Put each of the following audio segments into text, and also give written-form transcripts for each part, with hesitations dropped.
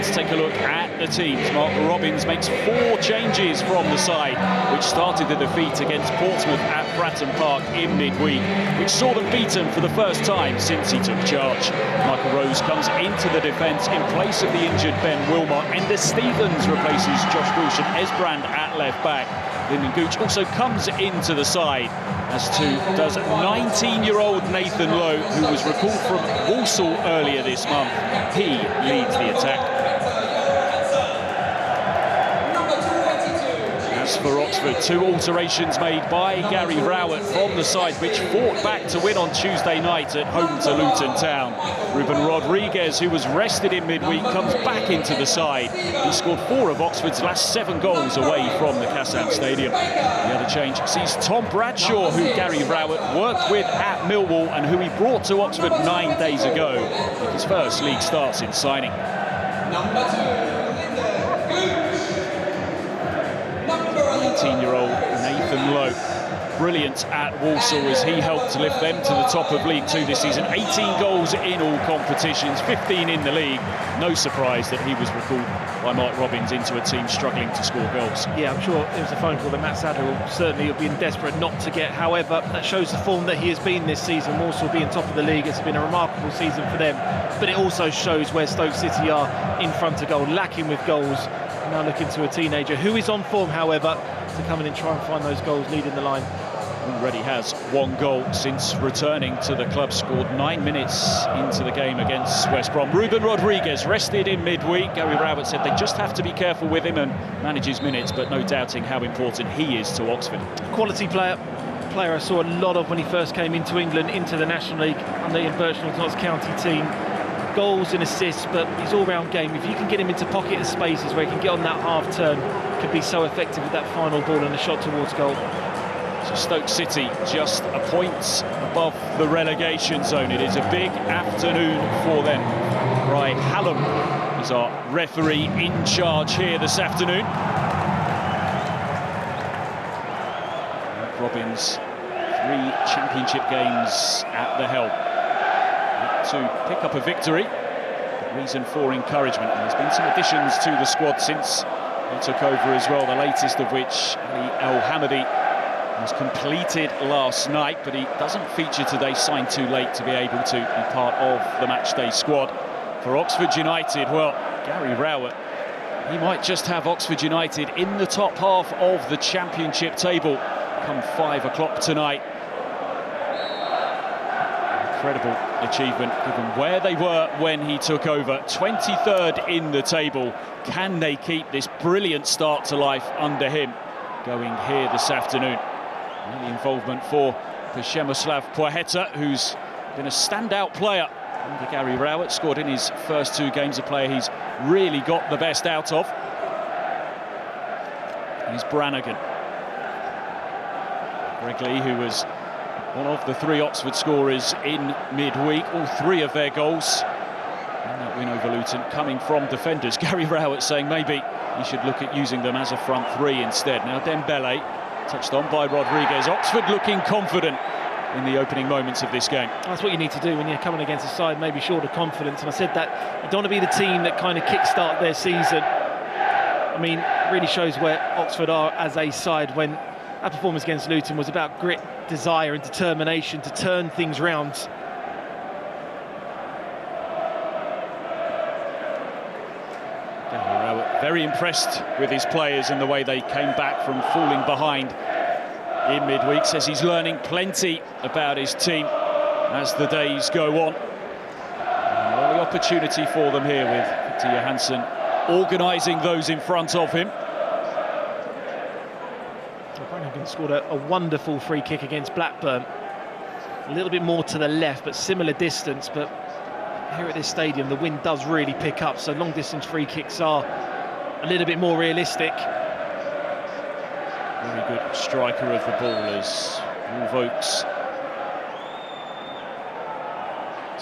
Let's take a look at the teams. Mark Robins makes 4 changes from the side, which started the defeat against Portsmouth at Fratton Park in midweek, which saw them beaten for the first time since he took charge. Michael Rose comes into the defence in place of the injured Ben Wilmot. Ender Stevens replaces Josh Bush and Esbrand at left back. Lyndon Gooch also comes into the side, as too does 19-year-old Nathan Lowe, who was recalled from Walsall earlier this month. He leads the attack. As for Oxford, 2 alterations made by Gary Rowett from the side, which fought back to win on Tuesday night at home to Luton Town. Ruben Rodriguez, who was rested in midweek, comes back into the side. He scored 4 of Oxford's last 7 goals away from the Kassam Stadium. The other change sees Tom Bradshaw, who Gary Rowett worked with at Millwall and who he brought to Oxford 9 days ago. His first league start since signing. Number 19-year-old Nathan Lowe, brilliant at Walsall as he helped to lift them to the top of League 2 this season. 18 goals in all competitions, 15 in the league. No surprise that he was recalled by Mark Robins into a team struggling to score goals. Yeah, I'm sure it was a phone call that Matt Sadler will certainly have been desperate not to get. However, that shows the form that he has been this season. Walsall being top of the league, it's been a remarkable season for them. But it also shows where Stoke City are in front of goal, lacking with goals. Now looking to a teenager who is on form, however, to come in and try and find those goals leading the line. Already has 1 goal since returning to the club, scored 9 minutes into the game against West Brom. Ruben Rodriguez rested in midweek. Gary Rowett said they just have to be careful with him and manage his minutes, but no doubting how important he is to Oxford. Quality player I saw a lot of when he first came into England, into the National League under Ian Birchnell's Notts County team. Goals and assists, but his all-round game, if you can get him into pocket of spaces where he can get on that half turn, could be so effective with that final ball and a shot towards goal. So Stoke City just a point above the relegation zone. It is a big afternoon for them. Right, Hallam is our referee in charge here this afternoon. Robins, 3 championship games at the helm. To pick up a victory, reason for encouragement. And there's been some additions to the squad since he took over as well, the latest of which Ali El Hamadi was completed last night, but he doesn't feature today, signed too late to be able to be part of the Matchday squad. For Oxford United, well, Gary Rowett, he might just have Oxford United in the top half of the championship table come 5 o'clock tonight. Incredible achievement given where they were when he took over. 23rd in the table. Can they keep this brilliant start to life under him going here this afternoon? Really involvement for Przemysław Płacheta, who's been a standout player under Gary Rowett, scored in his first 2 games, a player he's really got the best out of. He's Brannigan. Greg Lee, who was one of the 3 Oxford scorers in midweek, all 3 of their goals in that win over Luton coming from defenders. Gary Rowett saying maybe he should look at using them as a front 3 instead. Now Dembele, touched on by Rodriguez. Oxford looking confident in the opening moments of this game. That's what you need to do when you're coming against a side maybe short of confidence, and I said that you don't want to be the team that kind of kickstart their season. I mean, it really shows where Oxford are as a side when our performance against Luton was about grit, desire and determination to turn things round. Very impressed with his players and the way they came back from falling behind in midweek. Says he's learning plenty about his team as the days go on. An early opportunity for them here with Victor Johansson organising those in front of him. Brannigan scored a wonderful free kick against Blackburn. A little bit more to the left, but similar distance. But here at this stadium, the wind does really pick up, so long-distance free kicks are a little bit more realistic. Very good striker of the ball as Wolf Oaks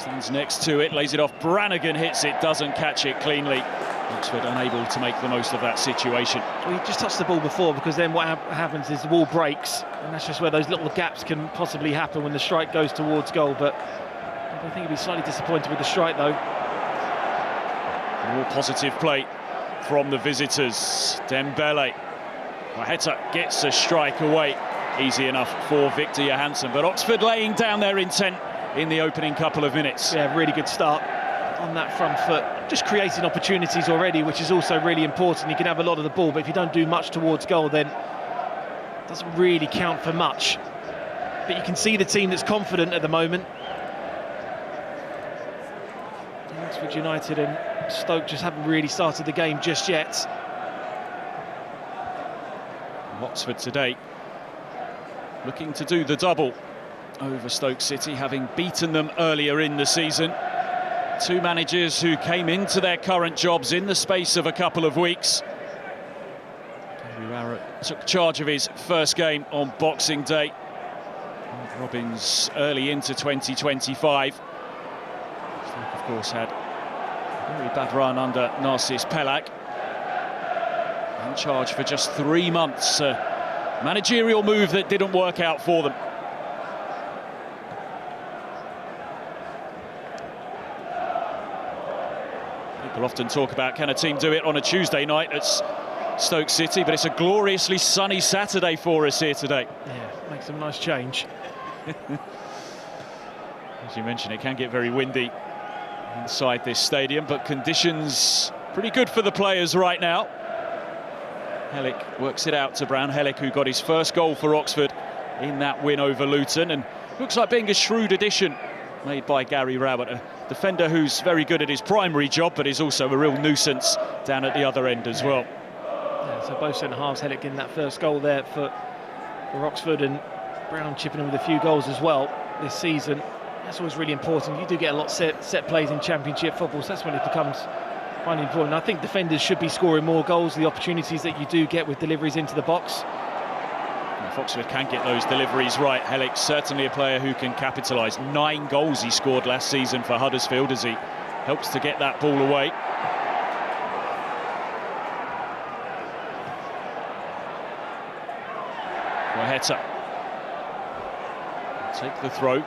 stands next to it, lays it off. Brannigan hits it, doesn't catch it cleanly. Oxford unable to make the most of that situation. Well, he just touched the ball before, because then what happens is the wall breaks, and that's just where those little gaps can possibly happen when the strike goes towards goal. But I think he'd be slightly disappointed with the strike, though. More positive play from the visitors. Dembele. Maheta gets a strike away. Easy enough for Victor Johansson, but Oxford laying down their intent in the opening couple of minutes. Yeah, really good start on that front foot. Just creating opportunities already, which is also really important. You can have a lot of the ball, but if you don't do much towards goal, then it doesn't really count for much. But you can see the team that's confident at the moment. Oxford United and Stoke just haven't really started the game just yet. Oxford today looking to do the double over Stoke City, having beaten them earlier in the season. Two managers who came into their current jobs in the space of a couple of weeks. Gary Rowett took charge of his first game on Boxing Day. Robbins early into 2025. Stoke, of course, had a very bad run under Narcis Pelak. In charge for just 3 months. Managerial move that didn't work out for them. People often talk about, can a team do it on a Tuesday night at Stoke City, but it's a gloriously sunny Saturday for us here today. Yeah, makes a nice change. As you mentioned, it can get very windy inside this stadium, but conditions pretty good for the players right now. Hellick works it out to Brown. Hellick, who got his first goal for Oxford in that win over Luton, and looks like being a shrewd addition made by Gary Rowett, a defender who's very good at his primary job, but is also a real nuisance down at the other end as well. Yeah, so both centre-halves, Hellick in that first goal there for Oxford, and Brown chipping in with a few goals as well this season. That's always really important. You do get a lot of set plays in Championship football, so that's when it becomes finally important. I think defenders should be scoring more goals, the opportunities that you do get with deliveries into the box. If Oxford can get those deliveries right, Hellick's certainly a player who can capitalise. 9 goals he scored last season for Huddersfield as he helps to get that ball away. Maheta take the throw.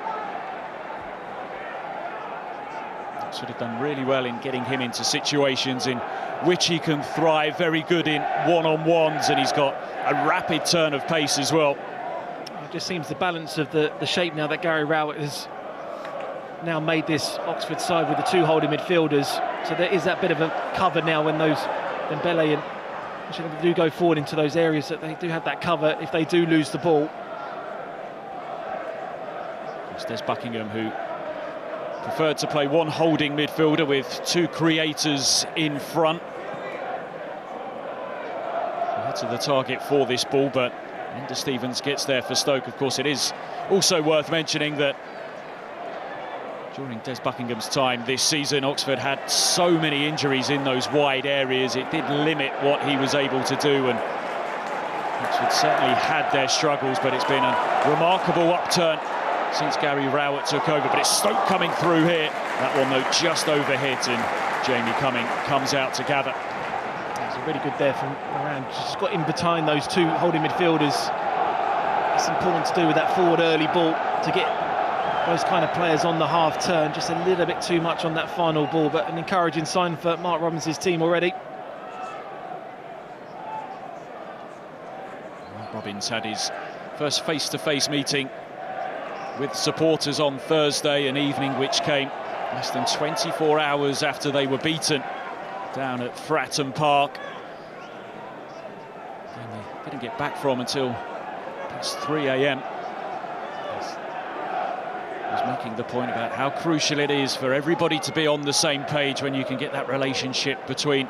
Oxford have done really well in getting him into situations in which he can thrive. Very good in one-on-ones, and he's got a rapid turn of pace as well. It just seems the balance of the shape now that Gary Rowett has now made this Oxford side with the 2 holding midfielders. So there is that bit of a cover now when those Dembele and they do go forward into those areas, that they do have that cover if they do lose the ball. It's Des Buckingham who preferred to play one holding midfielder with 2 creators in front. Head to the target for this ball, but Enda Stevens gets there for Stoke. Of course, it is also worth mentioning that during Des Buckingham's time this season, Oxford had so many injuries in those wide areas. It did limit what he was able to do, and Oxford certainly had their struggles, but it's been a remarkable upturn since Gary Rowett took over. But it's Stoke coming through here. That one, though, just overhit, and Jamie Cumming comes out to gather. It's really good there from Moran. Just got in between those 2 holding midfielders. It's important to do with that forward early ball to get those kind of players on the half turn. Just a little bit too much on that final ball, but an encouraging sign for Mark Robbins' team already. Robbins had his first face-to-face meeting with supporters on Thursday, an evening which came less than 24 hours after they were beaten down at Fratton Park. And they didn't get back from until past 3 a.m. He was making the point about how crucial it is for everybody to be on the same page when you can get that relationship between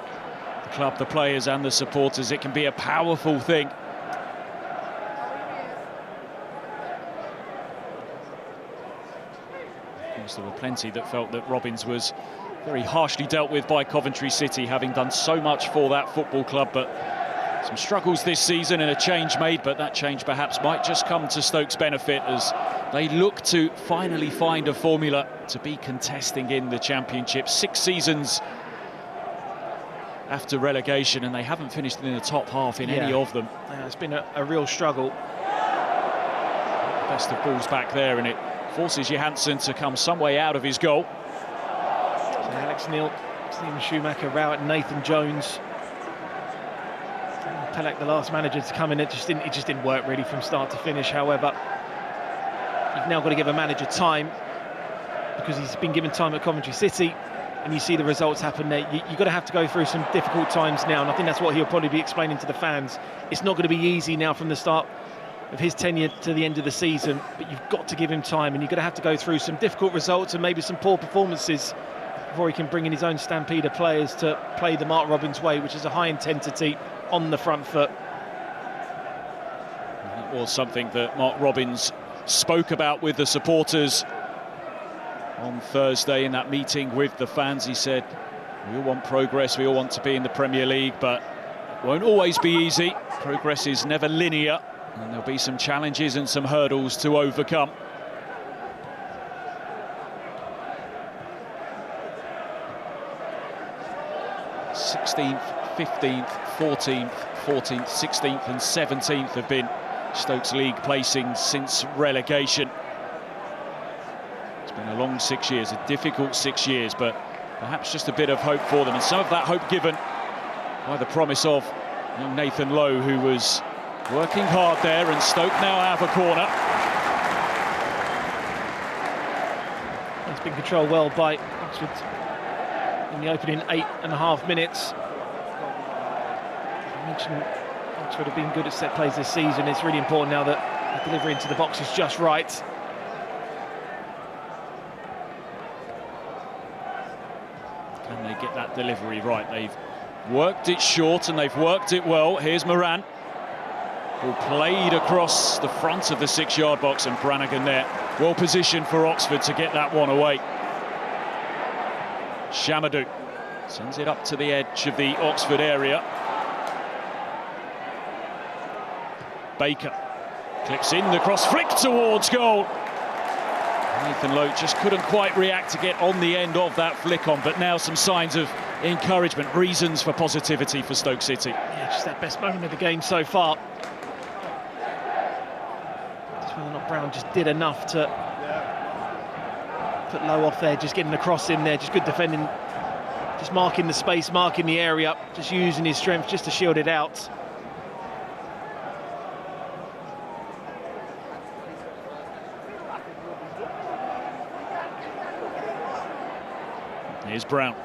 the club, the players and the supporters. It can be a powerful thing. There were plenty that felt that Robbins was very harshly dealt with by Coventry City, having done so much for that football club, but some struggles this season and a change made, but that change perhaps might just come to Stoke's benefit as they look to finally find a formula to be contesting in the Championship. 6 seasons after relegation, and they haven't finished in the top half in any of them. Yeah, it's been a real struggle. Best of balls back there, and it forces Johansson to come some way out of his goal. So Alex Neil Stephen Schumacher, Rowett, Nathan Jones. Pelak, the last manager to come in, it just didn't work really from start to finish. However, you've now got to give a manager time, because he's been given time at Coventry City, and you see the results happen there. You've got to have to go through some difficult times now, and I think that's what he'll probably be explaining to the fans. It's not going to be easy now from the start of his tenure to the end of the season, but you've got to give him time, and you're going to have to go through some difficult results and maybe some poor performances before he can bring in his own stampede of players to play the Mark Robins way, which is a high intensity on the front foot. That was something that Mark Robins spoke about with the supporters on Thursday in that meeting with the fans. He said, we all want progress, we all want to be in the Premier League, but it won't always be easy. Progress is never linear, and there'll be some challenges and some hurdles to overcome. '16th, 15th, 14th, 14th, 16th and 17th have been Stoke's league placings since relegation. It's been a long 6 years, a difficult 6 years, but perhaps just a bit of hope for them, and some of that hope given by the promise of young Nathan Lowe, who was working hard there, and Stoke now have a corner. It's been controlled well by Oxford in the opening 8.5 minutes. I mentioned Oxford have been good at set plays this season. It's really important now that the delivery into the box is just right. Can they get that delivery right? They've worked it short and they've worked it well. Here's Moran, who played across the front of the 6-yard box, and Brannigan there, well positioned for Oxford to get that one away. Shamadou sends it up to the edge of the Oxford area. Baker clips in, the cross flick towards goal. Nathan Lowe just couldn't quite react to get on the end of that flick on, but now some signs of encouragement, reasons for positivity for Stoke City. Yeah, just that best moment of the game so far. Just whether or not Brown just did enough to put Lowe off there, just getting the cross in there, just good defending, just marking the space, marking the area, just using his strength just to shield it out. Here's Brown.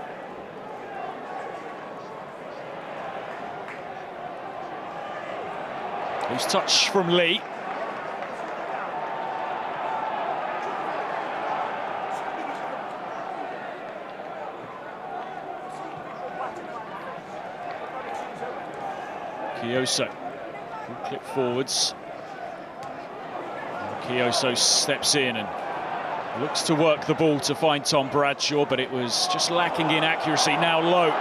Loose touch from Lee. Kioso. Clip forwards. Kioso steps in and looks to work the ball to find Tom Bradshaw, but it was just lacking in accuracy. Now Lowe,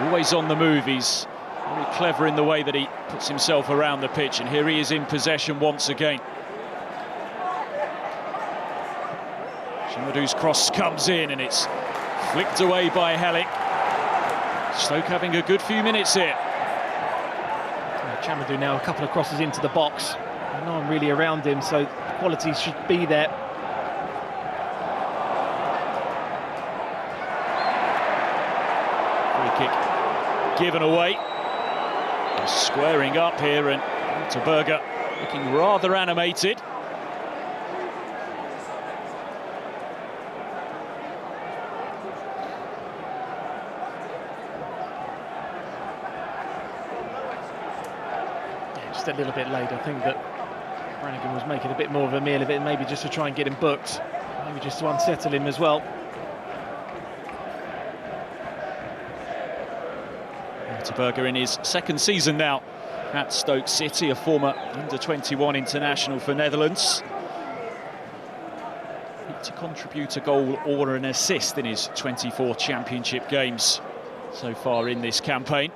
always on the move. He's very clever in the way that he puts himself around the pitch, and here he is in possession once again. Shamadou's cross comes in and it's flicked away by Hellick. Stoke having a good few minutes here. Chamadou now a couple of crosses into the box. No one really around him, so the quality should be there. Free kick given away. They're squaring up here, and Berger looking rather animated. Just a little bit late. I think that Brannigan was making a bit more of a meal of it, maybe just to try and get him booked, maybe just to unsettle him as well. Berger in his second season now at Stoke City, a former under-21 international for Netherlands. To contribute a goal or an assist in his 24 championship games so far in this campaign.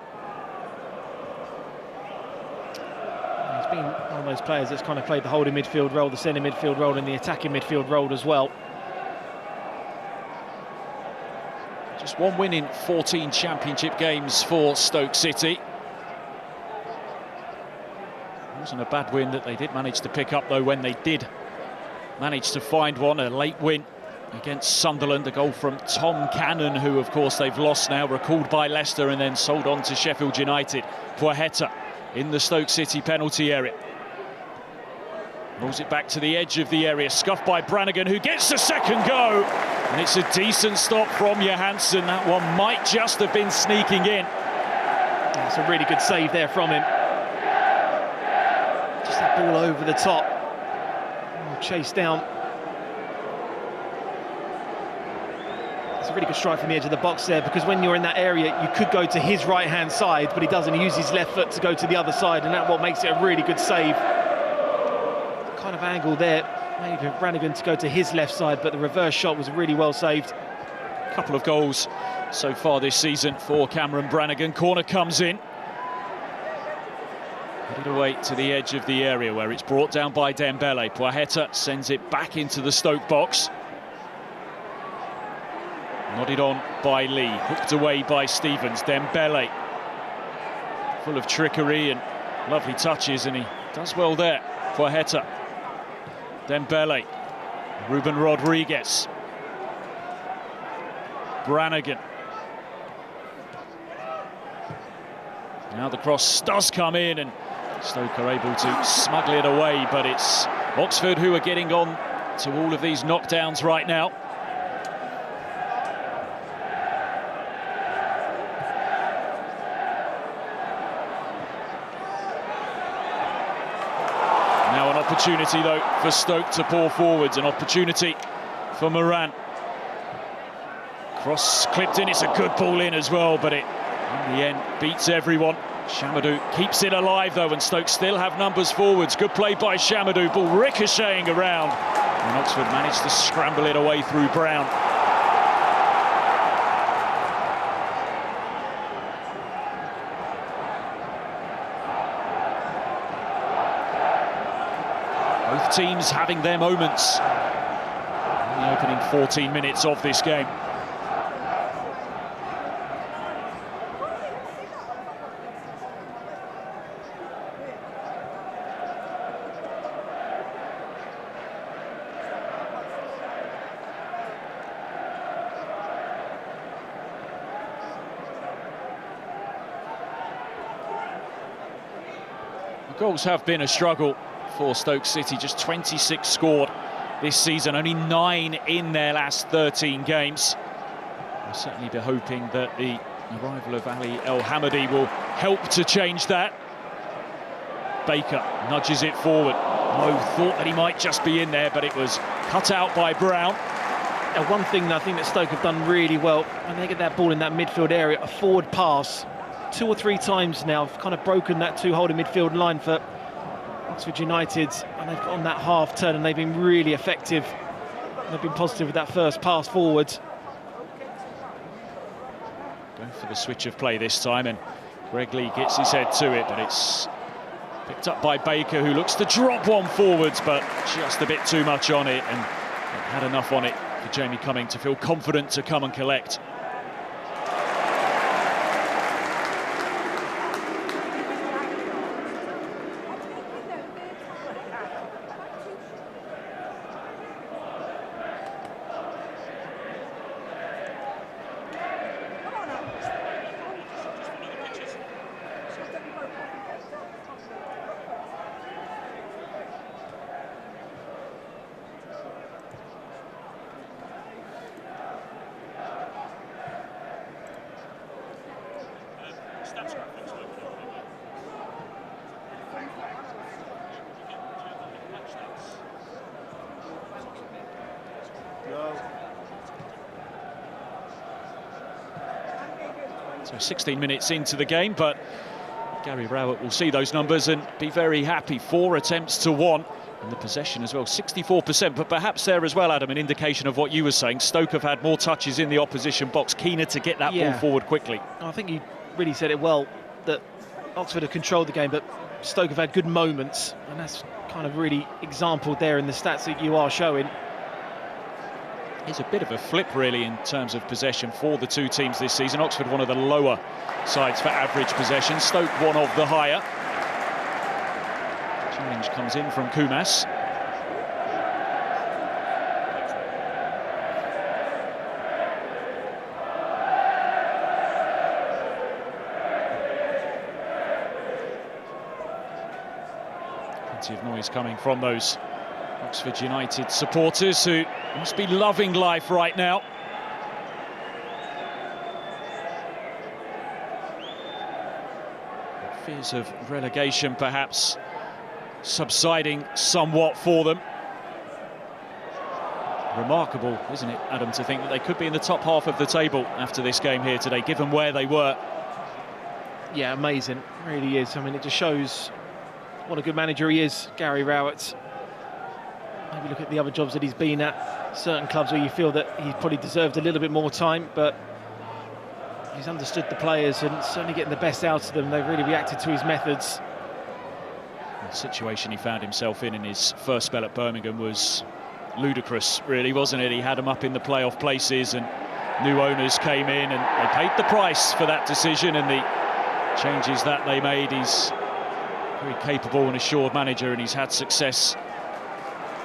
He's been one of those players that's kind of played the holding midfield role, the centre midfield role and the attacking midfield role as well. Just one win in 14 championship games for Stoke City. It wasn't a bad win that they did manage to pick up, though, when they did manage to find one, a late win against Sunderland, a goal from Tom Cannon, who of course they've lost now, recalled by Leicester and then sold on to Sheffield United. Poeta in the Stoke City penalty area. Rolls it back to the edge of the area, scuffed by Brannigan, who gets the second go. And it's a decent stop from Johansson. That one might just have been sneaking in. It's a really good save there from him. Just that ball over the top. Chased down. It's a really good strike from the edge of the box there, because when you're in that area, you could go to his right-hand side, but he doesn't. He uses his left foot to go to the other side, and that's what makes it a really good save. The kind of angle there, maybe Brannigan to go to his left side, but the reverse shot was really well saved. A couple of goals so far this season for Cameron Brannigan. Corner comes in. Headed away to the edge of the area where it's brought down by Dembele. Poeta sends it back into the Stoke box. Nodded on by Lee, hooked away by Stevens. Dembele, full of trickery and lovely touches, and he does well there. Poeta, Dembele, Ruben Rodriguez, Brannigan. Now the cross does come in, and Stoke are able to smuggle it away, but it's Oxford who are getting on to all of these knockdowns right now. Now an opportunity, though, for Stoke to pour forwards, an opportunity for Moran. Cross clipped in, it's a good ball in as well, but it, in the end, beats everyone. Chamadou keeps it alive, though, and Stoke still have numbers forwards. Good play by Chamadou, ball ricocheting around. And Oxford managed to scramble it away through Brown. Both teams having their moments in the opening 14 minutes of this game. Goals have been a struggle for Stoke City, just 26 scored this season, only 9 in their last 13 games. We'll certainly be hoping that the arrival of Ali El Hamadi will help to change that. Baker nudges it forward. Mo thought that he might just be in there, but it was cut out by Brown. Now, one thing that I think that Stoke have done really well, when they get that ball in that midfield area, a forward pass, 2 or 3 times now, have kind of broken that two-holder midfield line for Oxford United, and they've got on that half turn, and they've been really effective. They've been positive with that first pass forward. Going for the switch of play this time, and Greg Lee gets his head to it, but it's picked up by Baker, who looks to drop one forwards, but just a bit too much on it, and had enough on it for Jamie Cumming to feel confident to come and collect. So 16 minutes into the game, but Gary Rowett will see those numbers and be very happy. 4 attempts to 1, and the possession as well, 64%. But perhaps there as well, Adam, an indication of what you were saying. Stoke have had more touches in the opposition box, keener to get that ball forward quickly. I think you really said it well, that Oxford have controlled the game, but Stoke have had good moments, and that's kind of really exampled there in the stats that you are showing. It's a bit of a flip, really, in terms of possession for the two teams this season. Oxford, one of the lower sides for average possession. Stoke, one of the higher. Challenge comes in from Kumas. Plenty of noise coming from those Oxford United supporters who must be loving life right now. Fears of relegation perhaps subsiding somewhat for them. Remarkable, isn't it, Adam, to think that they could be in the top half of the table after this game here today, given where they were. Yeah, amazing, it really is. I mean, it just shows what a good manager he is, Gary Rowett. Maybe look at the other jobs that he's been at, certain clubs where you feel that he probably deserved a little bit more time, but he's understood the players and certainly getting the best out of them. They've really reacted to his methods. The situation he found himself in his first spell at Birmingham was ludicrous, really, wasn't it? He had them up in the playoff places and new owners came in and they paid the price for that decision and the changes that they made. He's a very capable and assured manager, and he's had success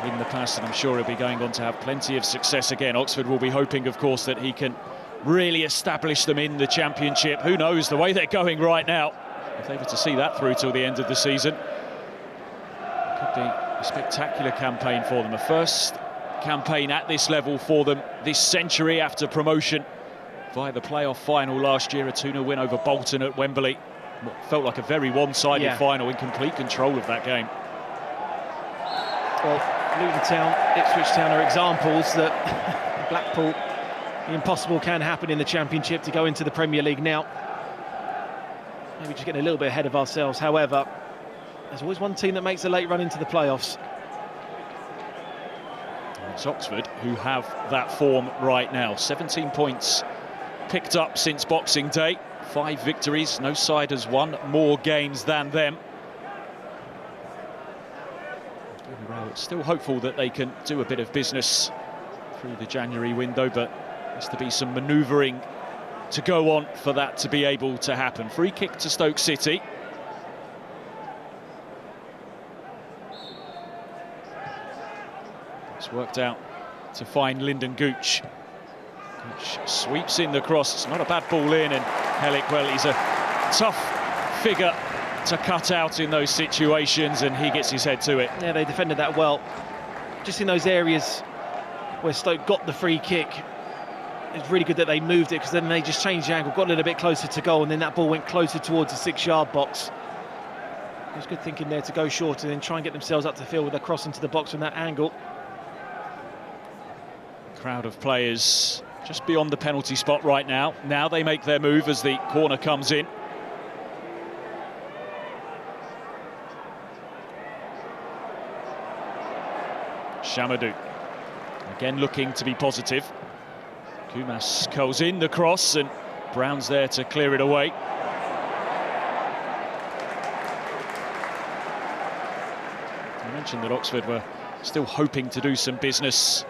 in the past, and I'm sure he'll be going on to have plenty of success again. Oxford will be hoping, of course, that he can really establish them in the Championship. Who knows, the way they're going right now, if they were to see that through till the end of the season, it could be a spectacular campaign for them. A first campaign at this level for them this century after promotion via the playoff final last year, a 2-0 win over Bolton at Wembley. What felt like a very one-sided final, in complete control of that game. Well, Luton Town, Ipswich Town are examples that Blackpool, the impossible can happen in the Championship to go into the Premier League now. Maybe just getting a little bit ahead of ourselves. However, there's always one team that makes a late run into the playoffs. It's Oxford who have that form right now. 17 points picked up since Boxing Day. 5 victories, no side has won more games than them. Still hopeful that they can do a bit of business through the January window, but has to be some manoeuvring to go on for that to be able to happen. Free kick to Stoke City. It's worked out to find Lyndon Gooch. Gooch sweeps in the cross. It's not a bad ball in, and Hellick, well, he's a tough figure to cut out in those situations, and he gets his head to it. Yeah, they defended that well. Just in those areas where Stoke got the free kick, it's really good that they moved it, because then they just changed the angle, got a little bit closer to goal, and then that ball went closer towards the 6-yard box. It was good thinking there to go short and then try and get themselves up to the field with a cross into the box from that angle. Crowd of players just beyond the penalty spot right now. Now they make their move as the corner comes in. Shamadou again looking to be positive. Kumas goes in the cross and Brown's there to clear it away. I mentioned that Oxford were still hoping to do some business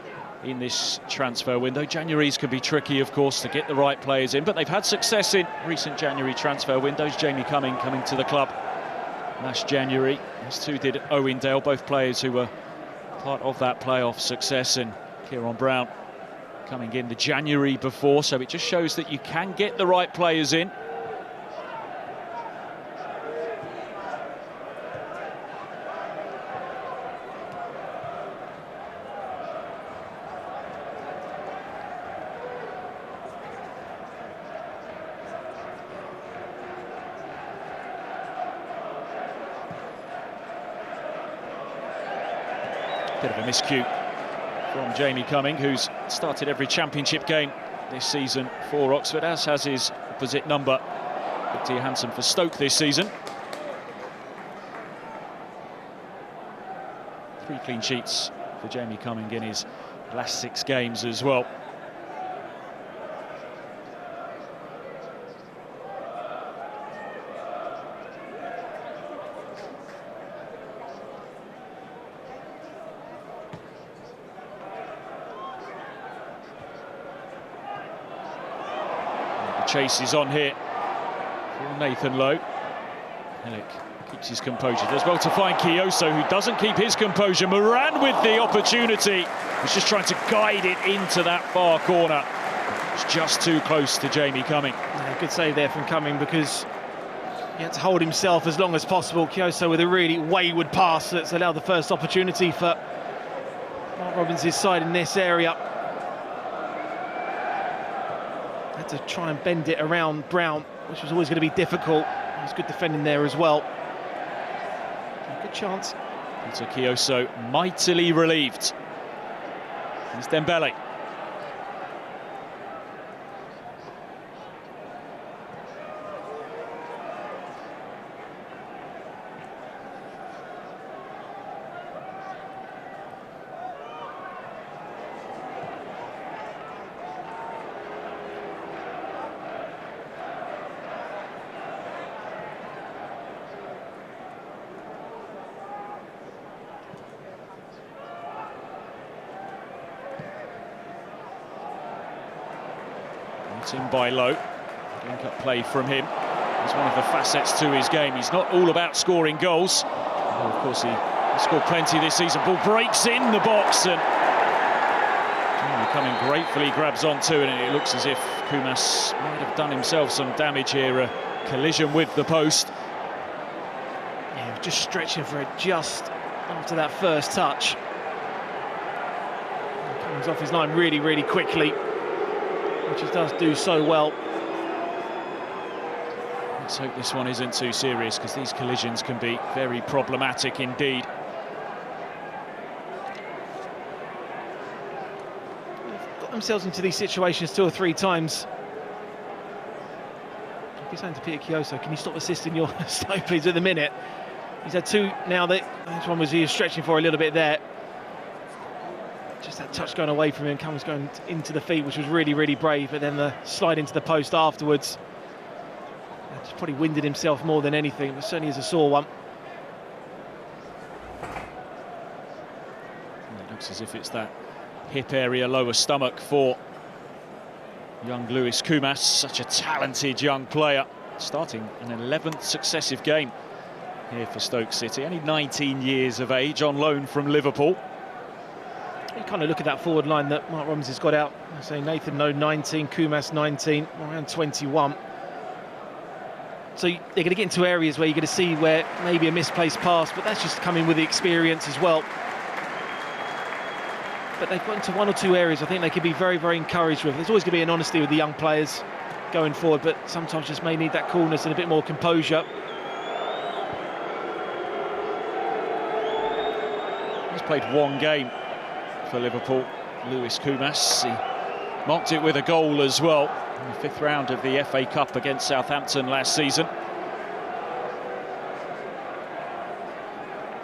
in this transfer window. Januaries can be tricky, of course, to get the right players in, but they've had success in recent January transfer windows. Jamie Cumming coming to the club last January, as too did Owen Dale, both players who were part of that playoff success, and Kieran Brown coming in the January before, so it just shows that you can get the right players in. Bit of a miscue from Jamie Cumming, who's started every Championship game this season for Oxford, as has his opposite number, Victor Johansson, for Stoke this season. 3 clean sheets for Jamie Cumming in his last 6 games as well. Chase is on here for Nathan Lowe. Hellick keeps his composure. Does well to find Kioso, who doesn't keep his composure. Moran with the opportunity. He's just trying to guide it into that far corner. It's just too close to Jamie Cumming. Yeah, good save there from Cumming, because He had to hold himself as long as possible. Kyoso with a really wayward pass that's allowed the first opportunity for Mark Robbins' side in this area. Had to try and bend it around Brown, which was always going to be difficult. It was good defending there as well. Good chance. Peter Kyoso mightily relieved. It's Dembele. In by Lowe, link-up play from him. It's one of the facets to his game. He's not all about scoring goals. Well, of course, he scored plenty this season. Ball breaks in the box and coming gratefully grabs onto it, and it looks as if Kumas might have done himself some damage here. A collision with the post. Yeah, just stretching for it just after that first touch. He comes off his line really, really quickly, which he does do so well. Let's hope this one isn't too serious, because these collisions can be very problematic indeed. They've got themselves into these situations 2 or 3 times. I'd be saying to Peter Kyoso, can you stop assisting your Stoke, please, at the minute? He's had 2 now. This one was he was stretching for a little bit there. Just that touch going away from him, Cummins going into the feet, which was really, really brave, but then the slide into the post afterwards. Just probably winded himself more than anything, but certainly is a sore one. It looks as if it's that hip area, lower stomach for young Lewis Kumas, such a talented young player, starting an 11th successive game here for Stoke City, only 19 years of age, on loan from Liverpool. You kind of look at that forward line that Mark Robbins has got out. I say Nathan No 19, Kumas 19, around 21. So they're going to get into areas where you're going to see where maybe a misplaced pass, but that's just coming with the experience as well. But they've got into 1 or 2 areas I think they could be very, very encouraged with. There's always going to be an honesty with the young players going forward, but sometimes just may need that coolness and a bit more composure. He's played 1 game for Liverpool, Lewis Kumas. He marked it with a goal as well in the 5th round of the FA Cup against Southampton last season.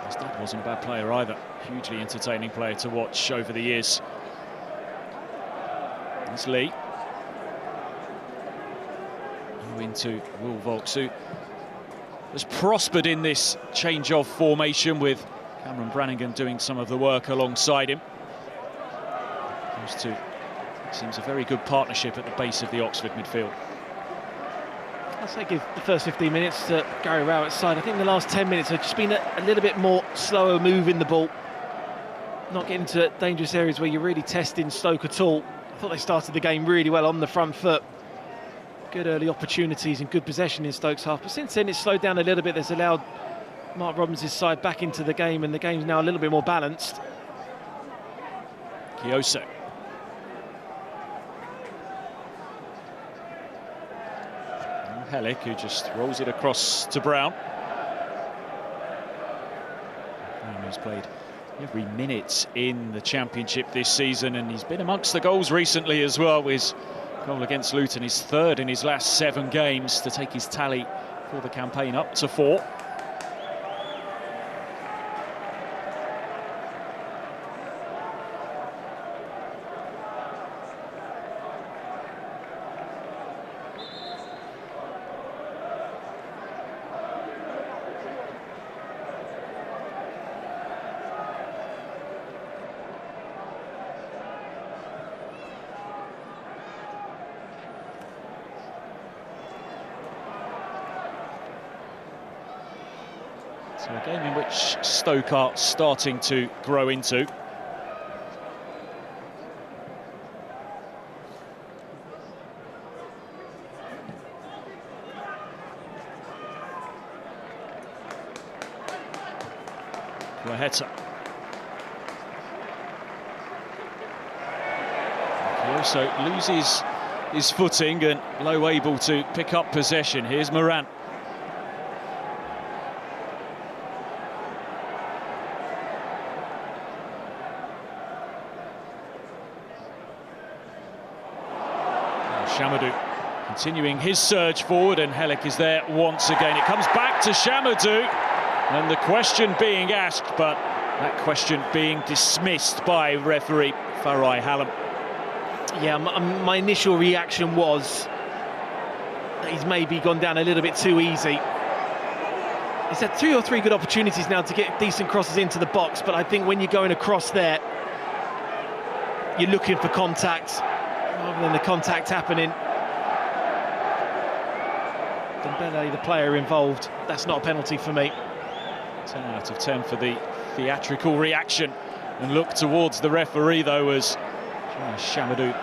His dad wasn't a bad player either. Hugely entertaining player to watch over the years. There's Lee. Into Will Vaulks, who has prospered in this change of formation, with Cameron Brannigan doing some of the work alongside him. Those two, it seems a very good partnership at the base of the Oxford midfield. I'd say give the first 15 minutes to Gary Rowett's side. I think the last 10 minutes have just been a little bit more slower moving the ball, not getting to dangerous areas where you're really testing Stoke at all. I thought they started the game really well on the front foot. Good early opportunities and good possession in Stoke's half, but since then it's slowed down a little bit. That's allowed Mark Robbins' side back into the game, and the game's now a little bit more balanced. Kyoso. Helic, who just rolls it across to Brown. Brown, who's played every minute in the Championship this season, and he's been amongst the goals recently as well. His goal against Luton, his 3rd in his last 7 games, to take his tally for the campaign up to 4. So a game in which Stoke are starting to grow into. Guaheta. He also loses his footing and low able to pick up possession. Here's Moran. Chamadou continuing his surge forward, and Helik is there once again. It comes back to Chamadou, and the question being asked, but that question being dismissed by referee Farai Hallam. Yeah, my initial reaction was that he's maybe gone down a little bit too easy. He's had 2 or 3 good opportunities now to get decent crosses into the box, but I think when you're going across there, you're looking for contact rather than the contact happening. Dembele, the player involved, that's not a penalty for me. 10 out of 10 for the theatrical reaction and look towards the referee, though, as Chamadou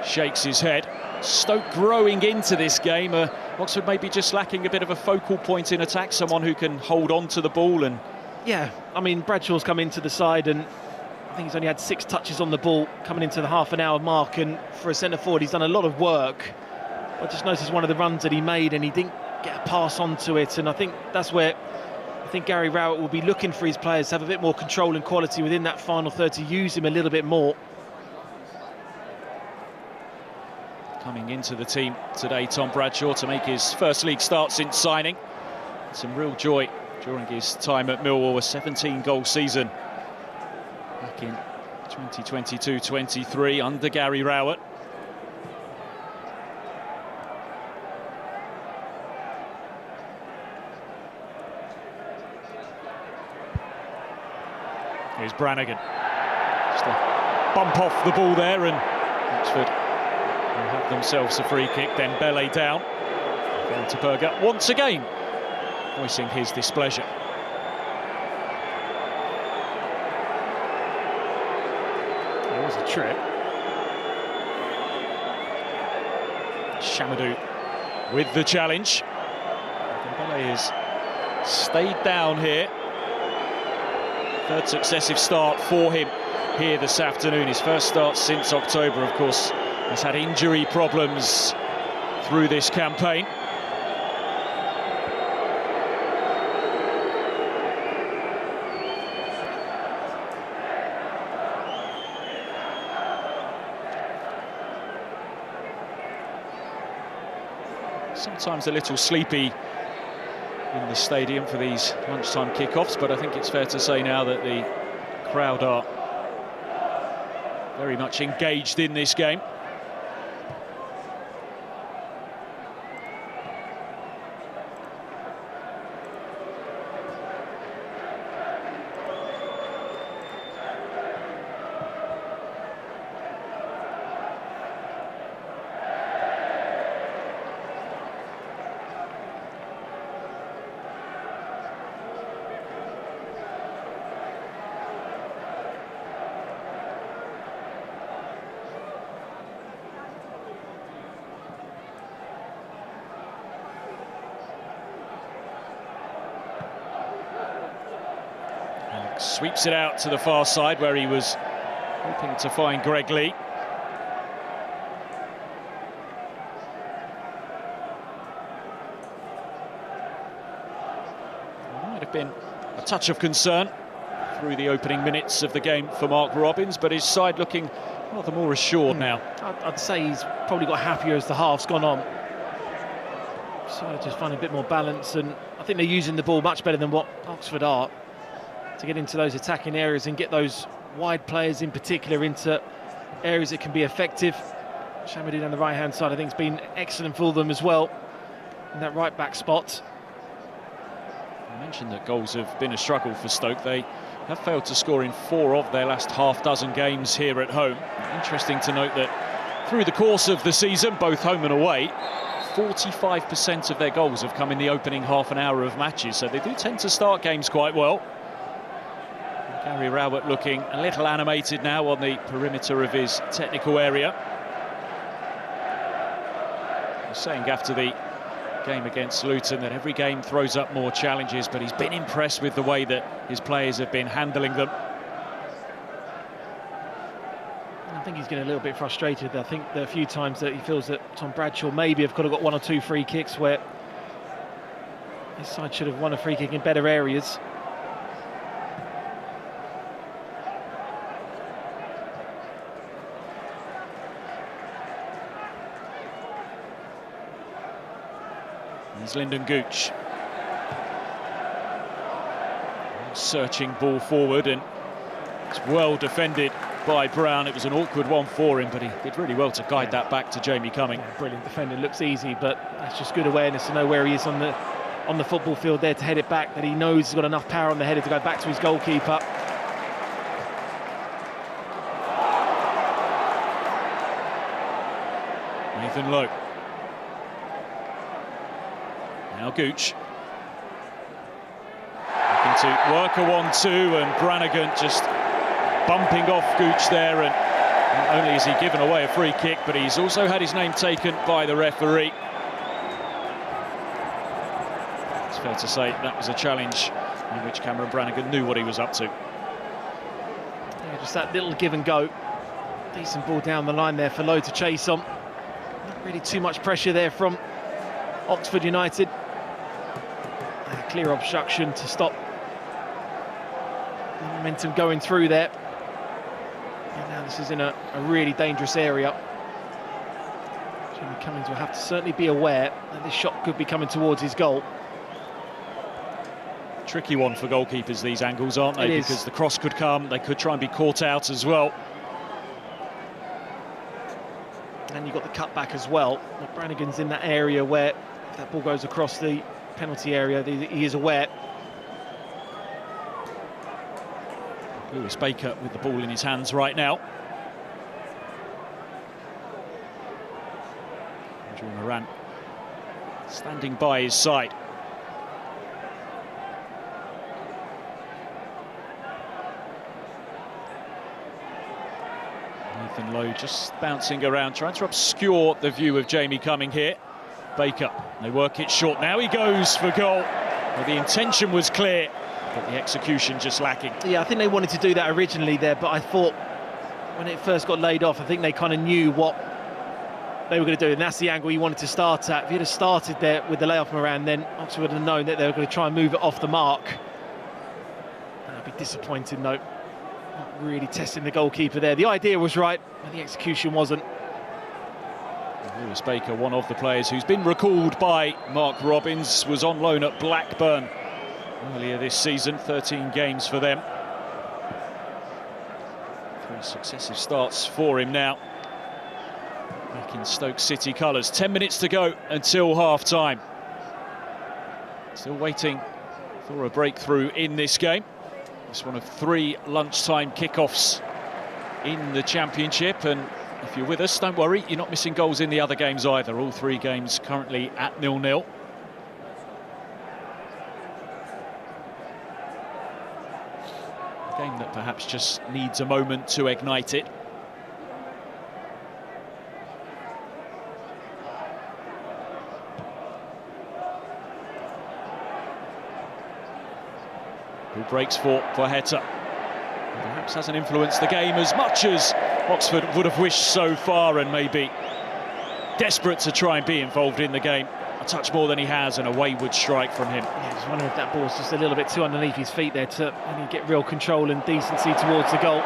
shakes his head. Stoke growing into this game. Oxford maybe just lacking a bit of a focal point in attack, someone who can hold on to the ball. And yeah, I mean, Bradshaw's come into the side, and I think he's only had 6 touches on the ball coming into the half-an-hour mark, and for a centre-forward he's done a lot of work. I just noticed one of the runs that he made and he didn't get a pass onto it, and I think that's where I think Gary Rowett will be looking for his players to have a bit more control and quality within that final third, to use him a little bit more. Coming into the team today, Tom Bradshaw, to make his first league start since signing. Some real joy during his time at Millwall, a 17-goal season back in 2022-23 under Gary Rowett. Here's Brannigan. Just a bump off the ball there, and Oxford will have themselves a free kick. Then Dembele down. Vandenberg once again voicing his displeasure. There was a trip. Chamadou with the challenge. Dembele has stayed down here. 3rd successive start for him here this afternoon. His first start since October, of course. Has had injury problems through this campaign. Sometimes a little sleepy in the stadium for these lunchtime kickoffs, but I think it's fair to say now that the crowd are very much engaged in this game. Sweeps it out to the far side where he was hoping to find Greg Lee. There might have been a touch of concern through the opening minutes of the game for Mark Robins, but his side looking rather more assured now. I'd say he's probably got happier as the half's gone on. So just finding a bit more balance, and I think they're using the ball much better than what Oxford are, to get into those attacking areas and get those wide players in particular into areas that can be effective. Chamadou down the right-hand side, I think, has been excellent for them as well in that right-back spot. I mentioned that goals have been a struggle for Stoke. They have failed to score in 4 of their last half-dozen games here at home. Interesting to note that through the course of the season, both home and away, 45% of their goals have come in the opening half an hour of matches, so they do tend to start games quite well. Gary Rowett looking a little animated now on the perimeter of his technical area. He was saying after the game against Luton that every game throws up more challenges, but he's been impressed with the way that his players have been handling them. I think he's getting a little bit frustrated. I think there are a few times that he feels that Tom Bradshaw maybe could have got 1 or 2 free kicks where his side should have won a free kick in better areas. Here's Lyndon Gooch. Searching ball forward, and it's well defended by Brown. It was an awkward one for him, but he did really well to guide that back to Jamie Cumming. Yeah, brilliant defending. Looks easy, but that's just good awareness to know where he is on the football field there to head it back, that he knows he's got enough power on the header to go back to his goalkeeper. Nathan Lowe. Now Gooch. Looking to work a 1-2, and Brannigan just bumping off Gooch there, and not only has he given away a free kick, but he's also had his name taken by the referee. It's fair to say that was a challenge in which Cameron Brannigan knew what he was up to. Yeah, just that little give and go. Decent ball down the line there for Lowe to chase on. Not really too much pressure there from Oxford United. A clear obstruction to stop the momentum going through there. And now this is in a really dangerous area. Jamie Cummings will have to certainly be aware that this shot could be coming towards his goal. Tricky one for goalkeepers, these angles, aren't they? Because the cross could come, they could try and be caught out as well. And you've got the cutback as well. But Brannigan's in that area where if that ball goes across the penalty area, he is aware. Lewis Baker with the ball in his hands right now. Andrew Moran standing by his side. Nathan Lowe just bouncing around, trying to obscure the view of Jamie Cumming here. Baker, they work it short. Now he goes for goal. Well, the intention was clear, but the execution just lacking. Yeah, I think they wanted to do that originally there, but I thought when it first got laid off, I think they kind of knew what they were going to do, and that's the angle he wanted to start at. If he'd have started there with the layoff Moran, then Oxford would have known that they were going to try and move it off the mark. That'd be disappointing, though. Not really testing the goalkeeper there. The idea was right, but the execution wasn't. Lewis Baker, one of the players who's been recalled by Mark Robbins, was on loan at Blackburn earlier this season, 13 games for them. 3 successive starts for him now. Back in Stoke City colours. 10 minutes to go until half-time. Still waiting for a breakthrough in this game. It's one of 3 lunchtime kickoffs in the Championship, and if you're with us, don't worry, you're not missing goals in the other games either. All 3 games currently at 0-0. A game that perhaps just needs a moment to ignite it. Who breaks for Heta. Perhaps hasn't influenced the game as much as Oxford would have wished so far, and maybe desperate to try and be involved in the game a touch more than he has, and a wayward strike from him. Yeah, I was wondering if that ball's just a little bit too underneath his feet there to really get real control and decency towards the goal.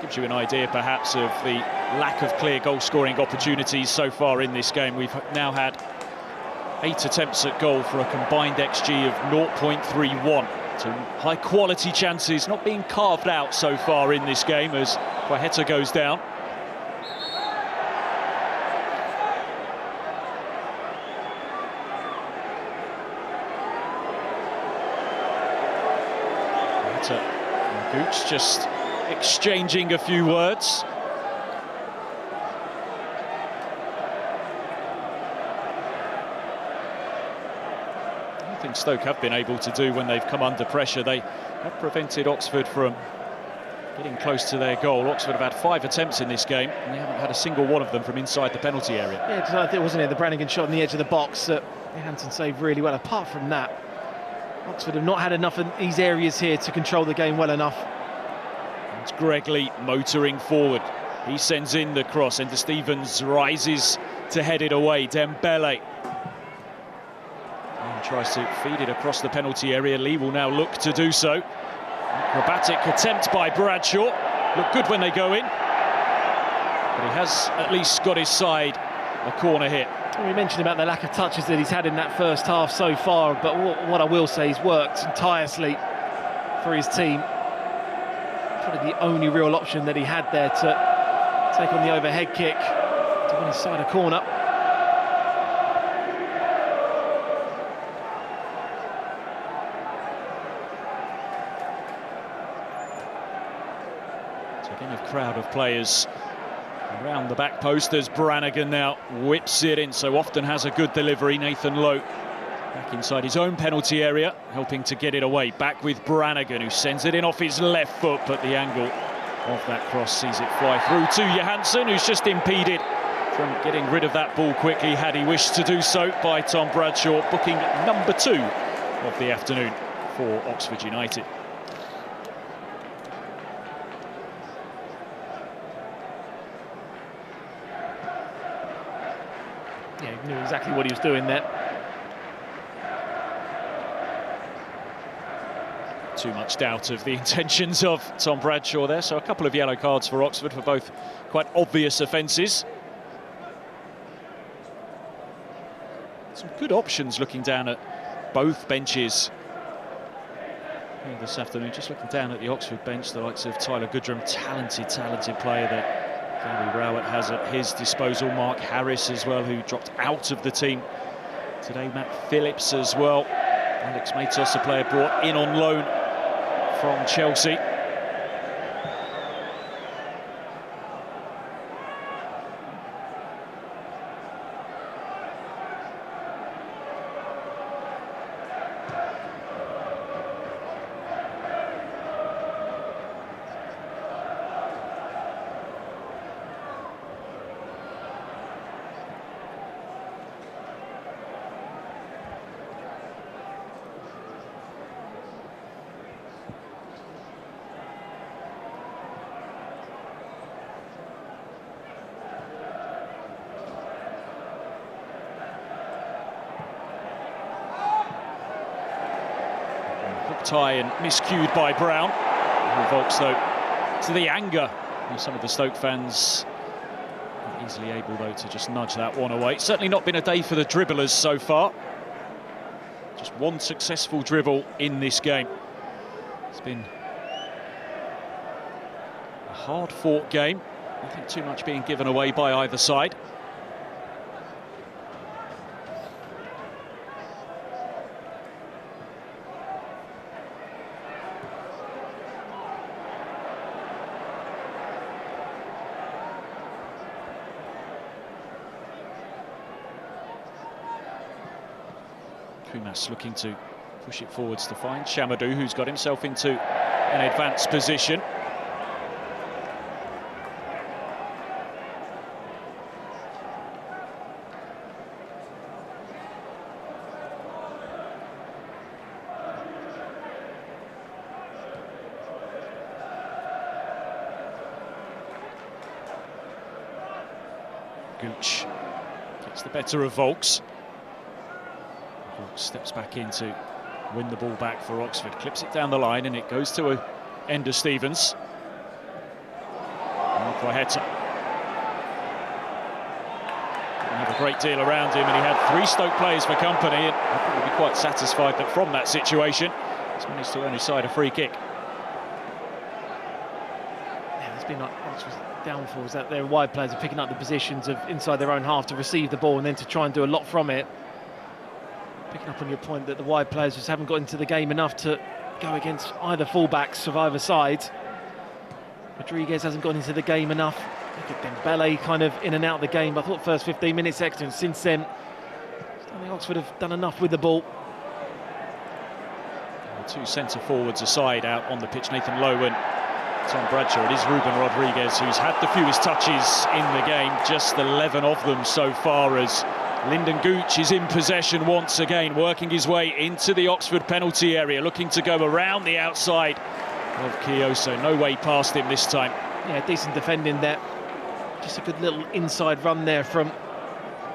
Gives you an idea perhaps of the lack of clear goal-scoring opportunities so far in this game. We've now had 8 attempts at goal for a combined XG of 0.31. So high-quality chances not being carved out so far in this game as Heta goes down. Heta and Gooch just exchanging a few words. I think Stoke have been able to do when they've come under pressure. They have prevented Oxford from getting close to their goal. Oxford have had 5 attempts in this game, and they haven't had a single one of them from inside the penalty area. Yeah, it wasn't it, the Brannigan shot on the edge of the box that Johansson saved really well. Apart from that, Oxford have not had enough in these areas here to control the game well enough. It's Greg Lee motoring forward. He sends in the cross, and Stevens rises to head it away. Dembele and tries to feed it across the penalty area. Lee will now look to do so. Acrobatic attempt by Bradshaw. Look good when they go in, but he has at least got his side a corner hit. We mentioned about the lack of touches that he's had in that first half so far, but what I will say, he's worked tirelessly for his team. Probably the only real option that he had there to take on the overhead kick to win his side a corner. So again, a crowd of players around the back post as Brannigan now whips it in. So often has a good delivery. Nathan Lowe back inside his own penalty area, helping to get it away. Back with Brannigan, who sends it in off his left foot, but the angle of that cross sees it fly through to Johansson, who's just impeded from getting rid of that ball quickly, had he wished to do so, by Tom Bradshaw, booking number 2 of the afternoon for Oxford United. Yeah, he knew exactly what he was doing there. Too much doubt of the intentions of Tom Bradshaw there, so a couple of yellow cards for Oxford for both quite obvious offences. Some good options looking down at both benches here this afternoon. Just looking down at the Oxford bench, the likes of Tyler Goodrum, talented player that Gary Rowett has at his disposal. Mark Harris as well, who dropped out of the team today. Matt Phillips as well. Alex Matos, a player brought in on loan from Chelsea. Tie and miscued by Brown. Revokes though to the anger of some of the Stoke fans. Not easily able though to just nudge that one away. Certainly not been a day for the dribblers so far. Just one successful dribble in this game. It's been a hard-fought game. Nothing too much being given away by either side. Kumas looking to push it forwards to find Shamadou, who's got himself into an advanced position. Gooch gets the better of Volks. Steps back in to win the ball back for Oxford, clips it down the line, and it goes to Ender Stevens. Quaheta didn't have a great deal around him, and he had 3 Stoke players for company, and I think he'll be quite satisfied that from that situation he's managed to earn his side a free kick. Yeah, there's been like Oxford's downfalls that their wide players are picking up the positions of inside their own half to receive the ball and then to try and do a lot from it. Picking up on your point that the wide players just haven't got into the game enough to go against either fullbacks of either side. Rodriguez hasn't got into the game enough. Look at Dembele kind of in and out of the game. I thought first 15 minutes extra, and since then I don't think Oxford have done enough with the ball. The 2 centre forwards aside out on the pitch, Nathan Lowe and Tom Bradshaw. It is Ruben Rodriguez who's had the fewest touches in the game, just 11 of them so far, as Lyndon Gooch is in possession once again, working his way into the Oxford penalty area, looking to go around the outside of Kioso. No way past him this time. Yeah, decent defending there. Just a good little inside run there from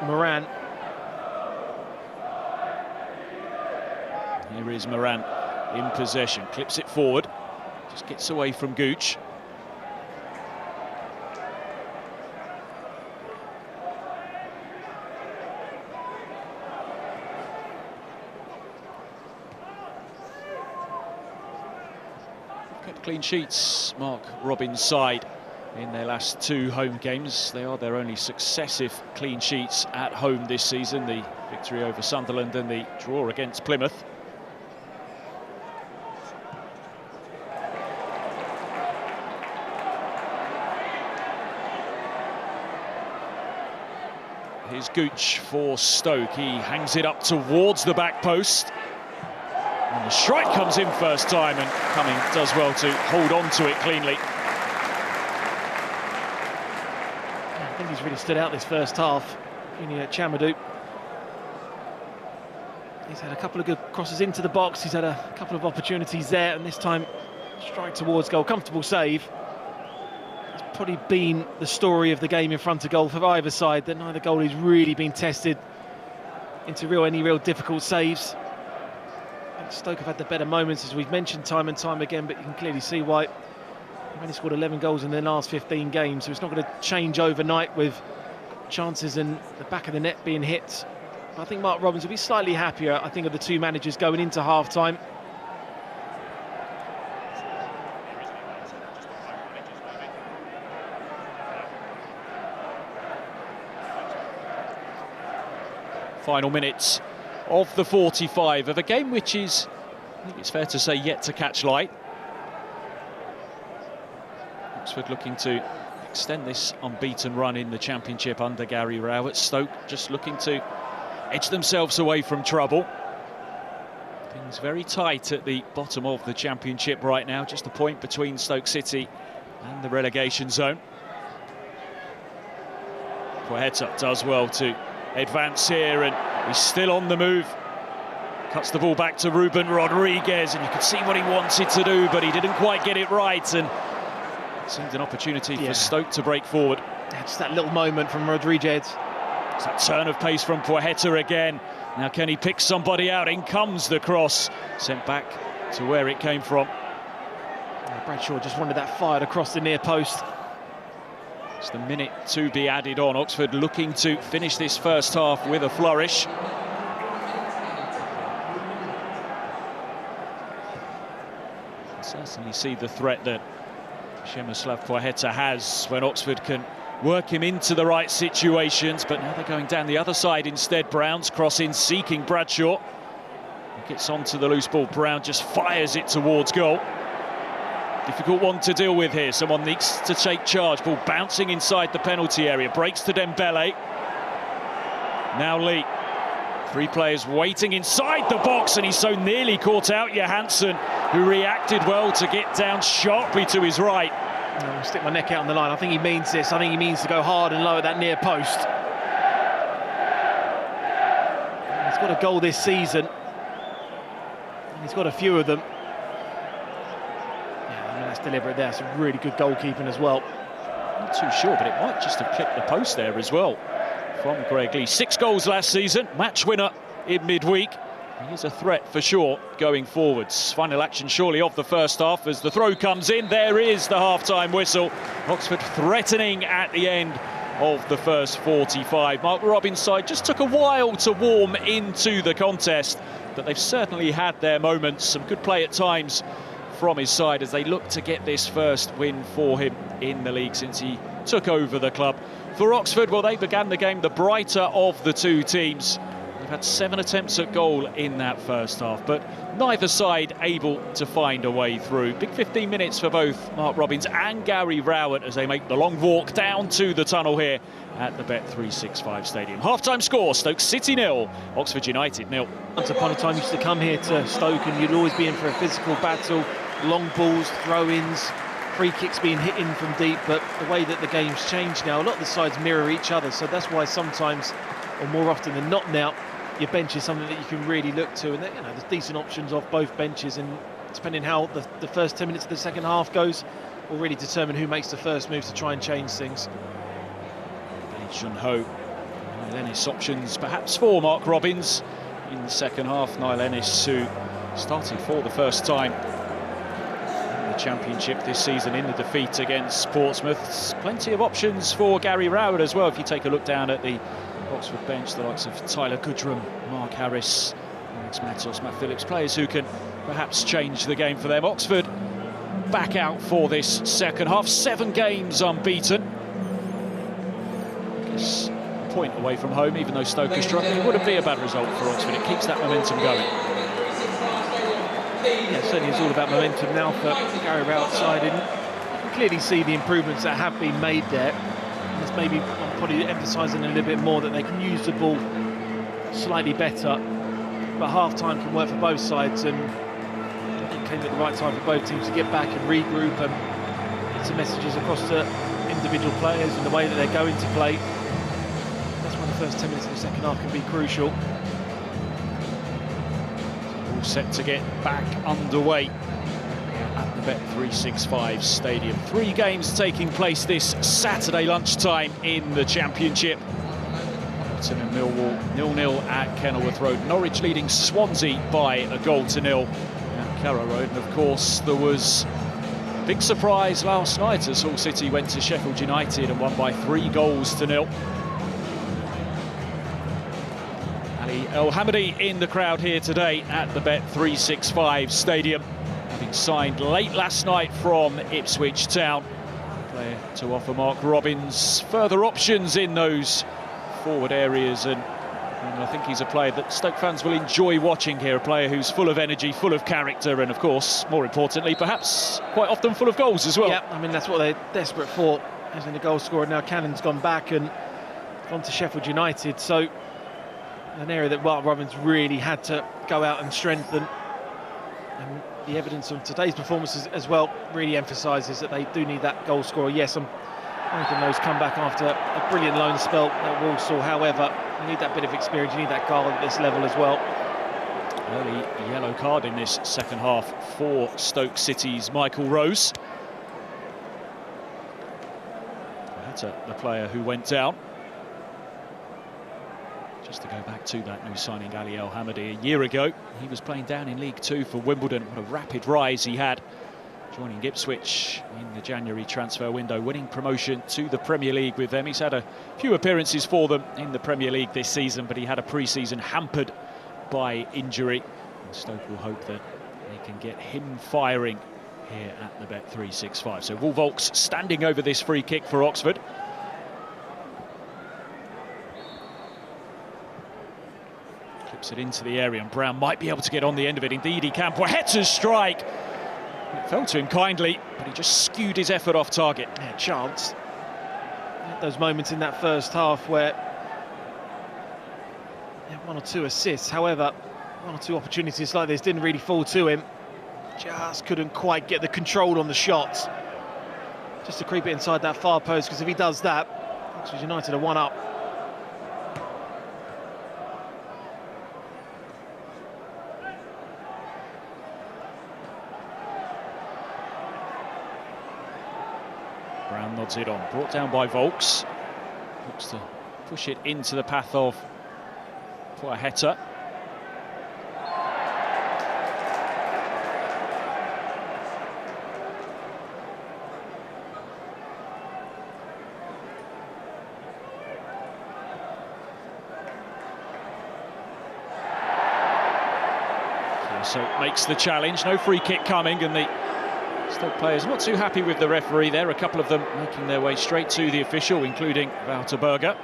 Moran. Here is Moran in possession, clips it forward, just gets away from Gooch. Kept clean sheets, Mark Robins' side, in their last 2 home games. They are their only successive clean sheets at home this season, the victory over Sunderland and the draw against Plymouth. Here's Gooch for Stoke. He hangs it up towards the back post. And the strike comes in first time, and Cumming does well to hold on to it cleanly. I think he's really stood out this first half. Chamadou. He's had a couple of good crosses into the box. He's had a couple of opportunities there, and this time strike towards goal. Comfortable save. It's probably been the story of the game in front of goal for either side, that neither goalie's really been tested into any real difficult saves. Stoke have had the better moments, as we've mentioned time and time again, but you can clearly see why. They've only scored 11 goals in their last 15 games, so it's not going to change overnight with chances in the back of the net being hit. But I think Mark Robins will be slightly happier, I think, of the 2 managers going into half-time. Final minutes of the 45 of a game which is, I think it's fair to say, yet to catch light. Oxford looking to extend this unbeaten run in the Championship under Gary Rowett. Stoke just looking to edge themselves away from trouble. Things very tight at the bottom of the Championship right now, just a point between Stoke City and the relegation zone. Quaheta does well to advance here, and he's still on the move. Cuts the ball back to Ruben Rodriguez, and you could see what he wanted to do, but he didn't quite get it right, and it seemed an opportunity for Stoke to break forward. Yeah, just that little moment from Rodriguez. It's that turn of pace from Quaheta again. Now can he pick somebody out? In comes the cross, sent back to where it came from. Bradshaw just wanted that fired across the near post. It's the minute to be added on. Oxford looking to finish this first half with a flourish. Certainly see the threat that Przemysław Quaheta has when Oxford can work him into the right situations, but now they're going down the other side instead. Brown's crossing, seeking Bradshaw. He gets onto the loose ball. Brown just fires it towards goal. Difficult one to deal with here. Someone needs to take charge. Ball bouncing inside the penalty area. Breaks to Dembele. Now Lee. 3 players waiting inside the box, and he's so nearly caught out. Johansson, who reacted well to get down sharply to his right. I'll stick my neck out on the line. I think he means this. I think he means to go hard and low at that near post. He's got a goal this season, and he's got a few of them. That's deliberate there. It's a really good goalkeeping as well. Not too sure, but it might just have clipped the post there as well from Greg Lee. 6 goals last season, match winner in midweek. He is a threat for sure going forwards. Final action surely of the first half as the throw comes in. There is the half-time whistle. Oxford threatening at the end of the first 45. Mark Robins' side just took a while to warm into the contest, but they've certainly had their moments. Some good play at times from his side as they look to get this first win for him in the league since he took over the club. For Oxford, well, they began the game the brighter of the 2 teams. They've had 7 attempts at goal in that first half, but neither side able to find a way through. Big 15 minutes for both Mark Robins and Gary Rowett as they make the long walk down to the tunnel here at the Bet365 Stadium. Half-time score, Stoke City 0, Oxford United 0. Once upon a time, you used to come here to Stoke and you'd always be in for a physical battle. Long balls, throw-ins, free kicks being hit in from deep, but the way that the game's changed now, a lot of the sides mirror each other, so that's why sometimes, or more often than not now, your bench is something that you can really look to, and there's decent options off both benches, and depending how the first 10 minutes of the second half goes, will really determine who makes the first move to try and change things. Ho. Niall Ennis options perhaps for Mark Robins in the second half. Niall Ennis, who started for the first time in the Championship this season in the defeat against Portsmouth. Plenty of options for Gary Rowett as well. If you take a look down at the Oxford bench, the likes of Tyler Goodrum, Mark Harris, Alex Matos, Matt Phillips, players who can perhaps change the game for them. Oxford back out for this second half, 7 games unbeaten. I guess a point away from home, even though Stoke is struggling, it wouldn't be a bad result for Oxford. It keeps that momentum going. Yeah, certainly it's all about momentum now for Gary Rowett's side. And you can clearly see the improvements that have been made there. And there's maybe probably emphasising a little bit more that they can use the ball slightly better. But half-time can work for both sides, and it came at the right time for both teams to get back and regroup and get some messages across to individual players and the way that they're going to play. That's when the first 10 minutes of the second half can be crucial. All set to get back underway at the Bet365 Stadium. 3 games taking place this Saturday lunchtime in the Championship. Everton and Millwall 0-0 at Kenilworth Road. Norwich leading Swansea by a goal to 0 at Carrow Road. And of course there was a big surprise last night as Hull City went to Sheffield United and won by 3 goals to 0. Ali El Hamadi in the crowd here today at the Bet365 Stadium, having signed late last night from Ipswich Town. Player to offer Mark Robins further options in those forward areas, and I think he's a player that Stoke fans will enjoy watching here, a player who's full of energy, full of character, and of course, more importantly, perhaps quite often full of goals as well. Yeah, I mean, that's what they're desperate for, as in the goal scorer. Now Cannon's gone back and gone to Sheffield United, so an area that Mark Robins really had to go out and strengthen, and the evidence of today's performances as well really emphasises that they do need that goal scorer. Yes, Jonathan Lowe's come back after a brilliant loan spell at Walsall. However, you need that bit of experience, you need that guard at this level as well. Early yellow card in this second half for Stoke City's Michael Rose. That's the player who went down. Just to go back to that new signing, Ali El Hamadi, a year ago, he was playing down in League 2 for Wimbledon. What a rapid rise he had, joining Ipswich in the January transfer window, winning promotion to the Premier League with them. He's had a few appearances for them in the Premier League this season, but he had a pre-season hampered by injury. And Stoke will hope that they can get him firing here at the Bet365. So Wolvolks standing over this free kick for Oxford. Clips it into the area, and Brown might be able to get on the end of it. Indeed he can. Poeta's strike. It fell to him kindly, but he just skewed his effort off target. Yeah, chance. Those moments in that first half where 1 or 2 assists, however, 1 or 2 opportunities like this didn't really fall to him. Just couldn't quite get the control on the shots. Just to creep it inside that far post, because if he does that, Oxford United are 1 up. Brown nods it on, brought down by Volks. Looks to push it into the path of Poeta. So makes the challenge, no free kick coming, and the Stoke players not too happy with the referee there. A couple of them making their way straight to the official, including Wouter Berger.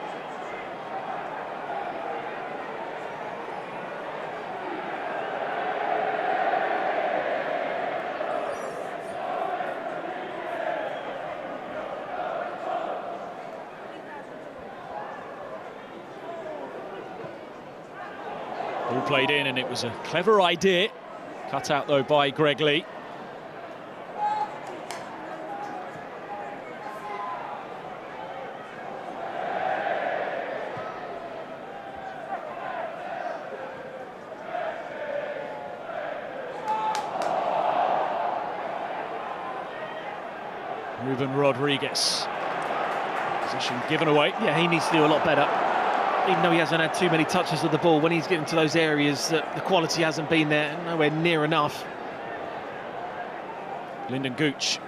Ball played in, and it was a clever idea. Cut out though by Greg Lee. Ruben Rodriguez. Possession given away. Yeah, he needs to do a lot better. Even though he hasn't had too many touches of the ball, when he's getting to those areas, the quality hasn't been there, nowhere near enough. Lyndon Gooch.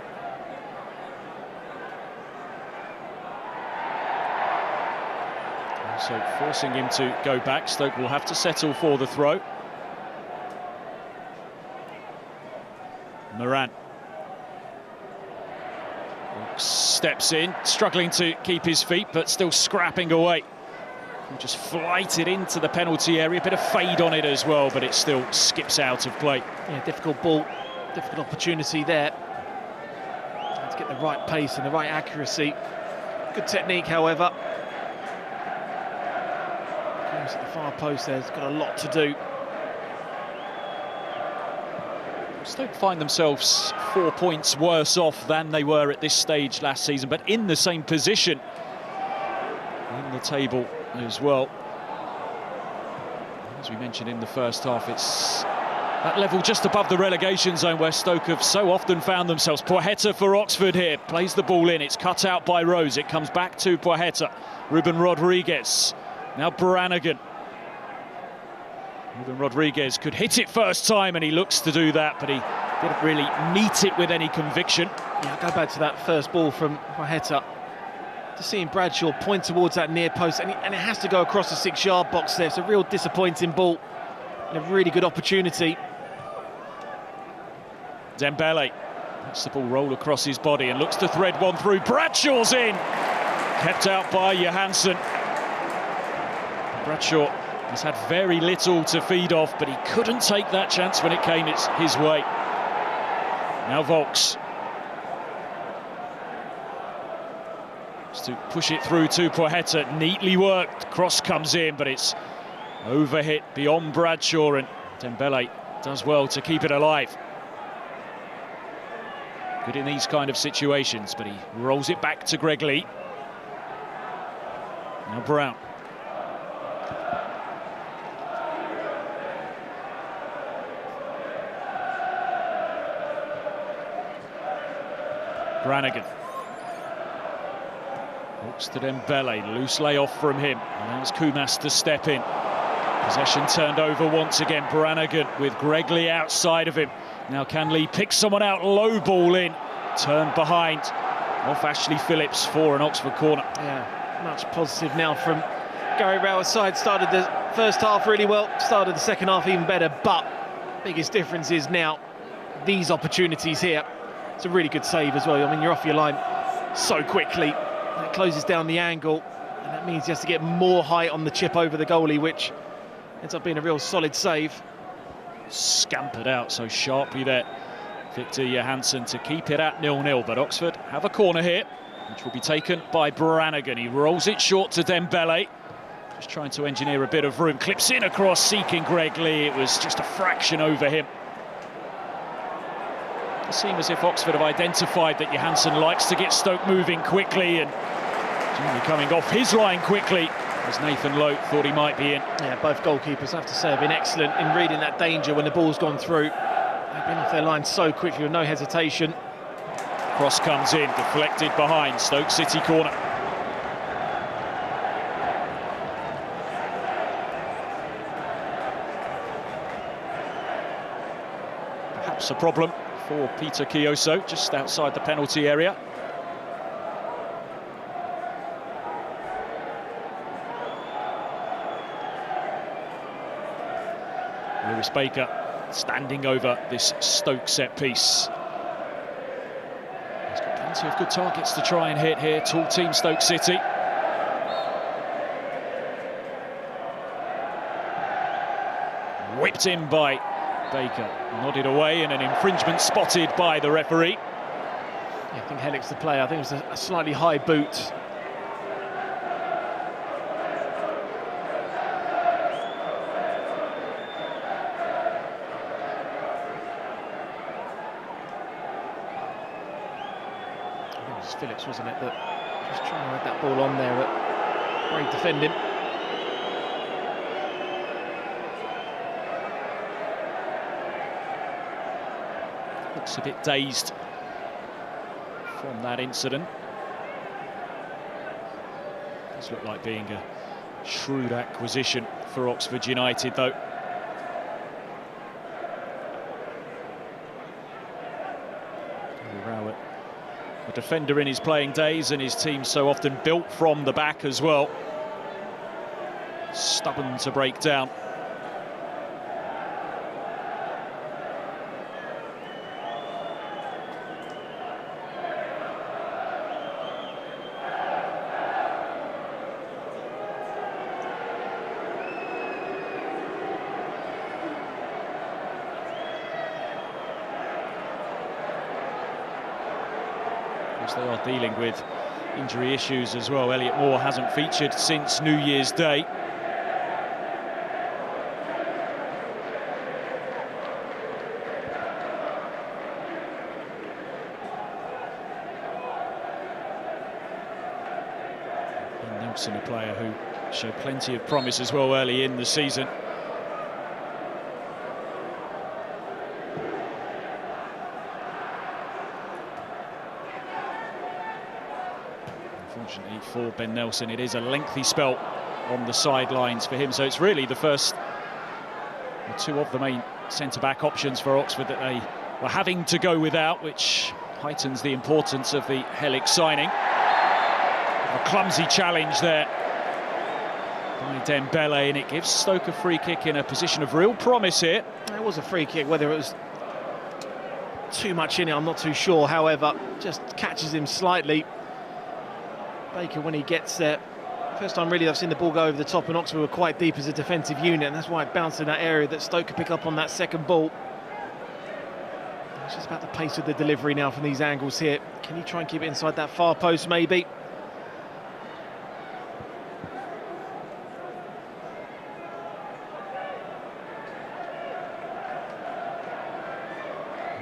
So forcing him to go back. Stoke will have to settle for the throw. Moran steps in, struggling to keep his feet, but still scrapping away. Just flighted into the penalty area, a bit of fade on it as well, but it still skips out of play. Yeah, difficult ball, difficult opportunity there. To get the right pace and the right accuracy. Good technique, however. Comes at the far post there, he's got a lot to do. Stoke find themselves 4 points worse off than they were at this stage last season, but in the same position in the table as well. As we mentioned in the first half, it's that level just above the relegation zone where Stoke have so often found themselves. Poeta for Oxford here, plays the ball in, it's cut out by Rose, it comes back to Poeta. Ruben Rodriguez, now Brannigan. Ruben Rodriguez could hit it first time, and he looks to do that, but he didn't really meet it with any conviction. Yeah, I'll go back to that first ball from Poeta. Just seeing Bradshaw point towards that near post, and it has to go across the 6-yard box there. It's a real disappointing ball and a really good opportunity. Dembele lets the ball roll across his body and looks to thread one through. Bradshaw's in! Kept out by Johansson. Bradshaw has had very little to feed off, but he couldn't take that chance when it came his way. Now Volks. To push it through to Poeta, neatly worked, cross comes in, but it's overhit beyond Bradshaw, and Dembele does well to keep it alive. Good in these kind of situations, but he rolls it back to Greg Lee. Now Brown. Brannigan. Hooks to Dembele, loose layoff from him, allows Kumas to step in. Possession turned over once again, Brannigan with Greg Lee outside of him. Now can Lee pick someone out, low ball in, turned behind, off Ashley Phillips for an Oxford corner. Yeah, much positive now from Gary Rowett's side. Started the first half really well, started the second half even better, but biggest difference is now these opportunities here. It's a really good save as well. I mean, you're off your line so quickly. It closes down the angle, and that means he has to get more height on the chip over the goalie, which ends up being a real solid save. Scampered out so sharply there, Victor Johansson, to keep it at 0-0. But Oxford have a corner here, which will be taken by Brannigan. He rolls it short to Dembele, just trying to engineer a bit of room. Clips in across, seeking Greg Lee. It was just a fraction over him. It seems as if Oxford have identified that Johansson likes to get Stoke moving quickly, and Jimmy coming off his line quickly, as Nathan Lowe thought he might be in. Yeah, both goalkeepers, I have to say, have been excellent in reading that danger when the ball's gone through. They've been off their line so quickly with no hesitation. Cross comes in, deflected behind, Stoke City corner. Perhaps a problem for Peter Kioso, just outside the penalty area. Lewis Baker standing over this Stoke set piece. He's got plenty of good targets to try and hit here, tall team Stoke City. Whipped in by Baker, nodded away, and an infringement spotted by the referee. Yeah, I think Hellick's the player. I think it was a slightly high boot. I think it was Phillips, wasn't it, that just trying to get that ball on there, but great defending. Looks a bit dazed from that incident. Does look like being a shrewd acquisition for Oxford United, though. Rowett, a defender in his playing days, and his team so often built from the back as well. Stubborn to break down. They are dealing with injury issues as well. Elliot Moore hasn't featured since New Year's Day. And Nelson, a player who showed plenty of promise as well early in the season. Unfortunately for Ben Nelson, it is a lengthy spell on the sidelines for him, so it's really the first, or two of the main centre-back options for Oxford that they were having to go without, which heightens the importance of the Hellick signing. A clumsy challenge there by Dembele, and it gives Stoke a free kick in a position of real promise here. It was a free kick, whether it was too much in it, I'm not too sure. However, just catches him slightly. Baker, when he gets there, first time really I've seen the ball go over the top, and Oxford were quite deep as a defensive unit, and that's why it bounced in that area that Stoke could pick up on that second ball. It's just about the pace of the delivery now from these angles here. Can you try and keep it inside that far post, maybe?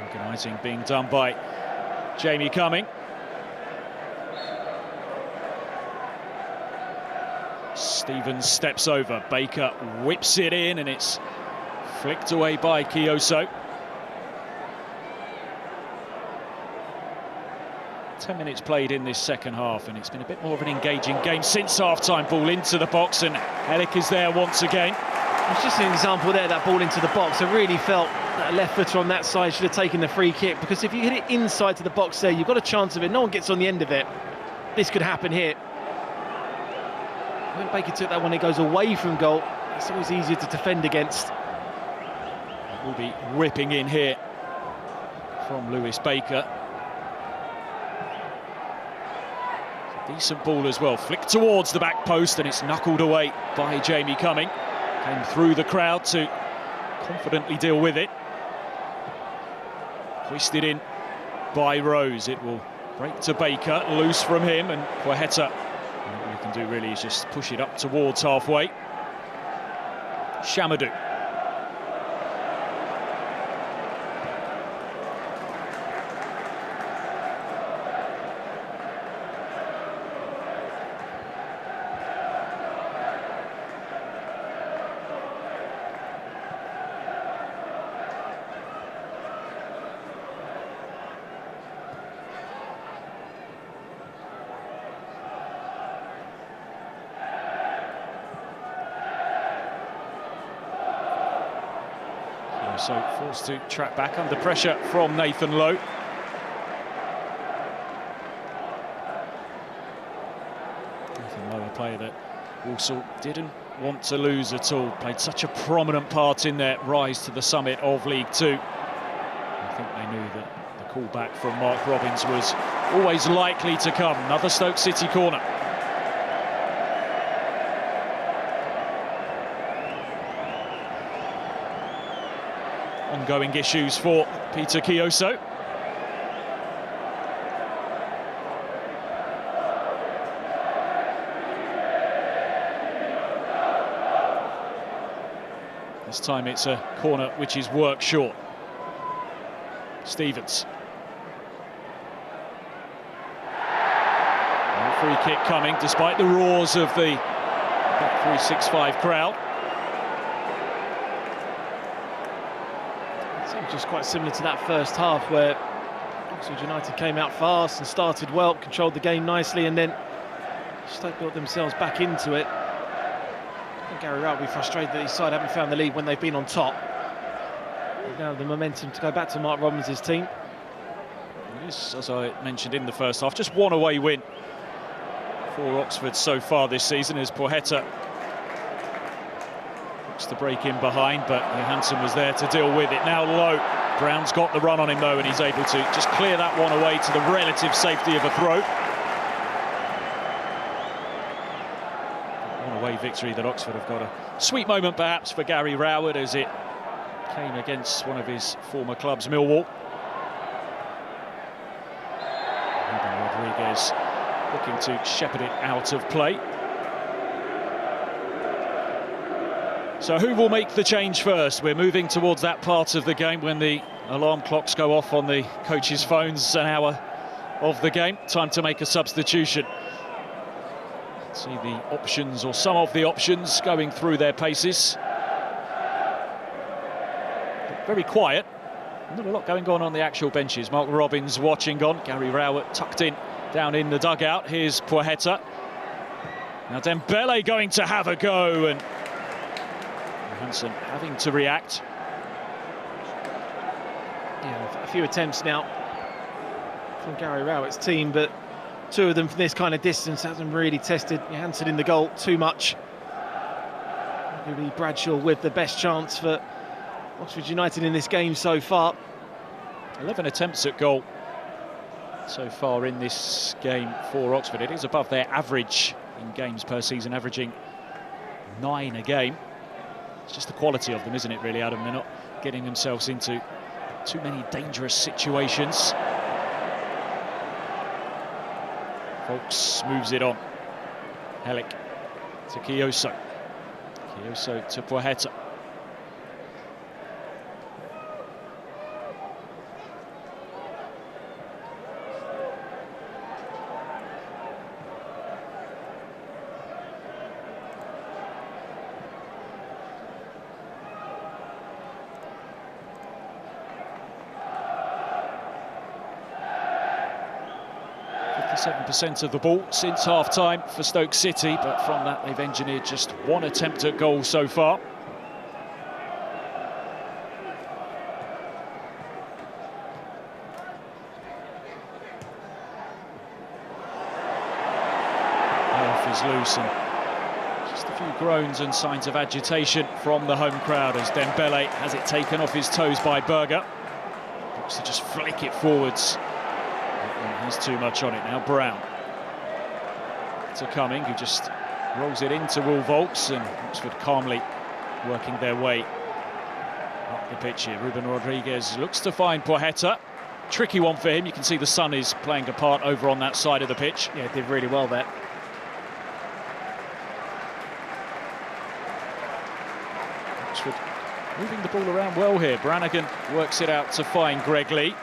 Organising being done by Jamie Cumming. Stevens steps over, Baker whips it in, and it's flicked away by Kioso. 10 minutes played in this second half, and it's been a bit more of an engaging game since half-time. Ball into the box, and Hellick is there once again. It's just an example there, that ball into the box. I really felt that a left footer on that side should have taken the free kick, because if you hit it inside to the box there, you've got a chance of it. No one gets on the end of it. This could happen here. When Baker took that one, it goes away from goal. It's always easier to defend against. Will be ripping in here from Lewis Baker. It's a decent ball as well. Flicked towards the back post, and it's knuckled away by Jamie Cumming. Came through the crowd to confidently deal with it. Hoisted in by Rose. It will break to Baker, loose from him, and Quaheta. All you can do really is just push it up towards halfway. Shamadou. So forced to track back under pressure from Nathan Lowe. Nathan Lowe, a player that Walsall didn't want to lose at all. Played such a prominent part in their rise to the summit of League Two. I think they knew that the call back from Mark Robbins was always likely to come. Another Stoke City corner. Ongoing issues for Peter Kioso. This time it's a corner which is work short. Stevens. And a free kick coming despite the roars of the 365 crowd. Just quite similar to that first half, where Oxford United came out fast and started well, controlled the game nicely, and then Stoke built themselves back into it. And Gary Rowett will be frustrated that his side haven't found the lead when they've been on top. And now the momentum to go back to Mark Robbins' team. It is, as I mentioned in the first half, just one away win for Oxford so far this season as Poeta looks to break in behind, but Johansson was there to deal with it. Now low. Brown's got the run on him though, and he's able to just clear that one away to the relative safety of a throw. One away victory that Oxford have got a sweet moment perhaps for Gary Rowett as it came against one of his former clubs, Millwall. Rodriguez looking to shepherd it out of play. So who will make the change first? We're moving towards that part of the game when the alarm clocks go off on the coaches' phones, an hour of the game. Time to make a substitution. See the options, or some of the options, going through their paces. But very quiet. Not a lot going on the actual benches. Mark Robbins watching on. Gary Rowett tucked in down in the dugout. Here's Poeta. Now Dembele going to have a go, and Johansson having to react. Yeah, a few attempts now from Gary Rowett's team, but two of them from this kind of distance hasn't really tested Johansson in the goal too much. Maybe Bradshaw with the best chance for Oxford United in this game so far. 11 attempts at goal so far in this game for Oxford. It is above their average in games per season, averaging 9 a game. It's just the quality of them, isn't it, really, Adam? They're not getting themselves into too many dangerous situations. Folks moves it on. Helic to Kiyoso. Kiyoso to Poeta. 57% of the ball since half-time for Stoke City, but from that they've engineered just one attempt at goal so far. Off is loose, and just a few groans and signs of agitation from the home crowd as Dembele has it taken off his toes by Berger. Looks to just flick it forwards. There's too much on it now. Brown to Cumming, who just rolls it into Will Volks, and Oxford calmly working their way up the pitch here. Ruben Rodriguez looks to find Poeta. Tricky one for him. You can see the sun is playing a part over on that side of the pitch. Yeah, did really well there. Oxford moving the ball around well here. Brannigan works it out to find Greg Lee.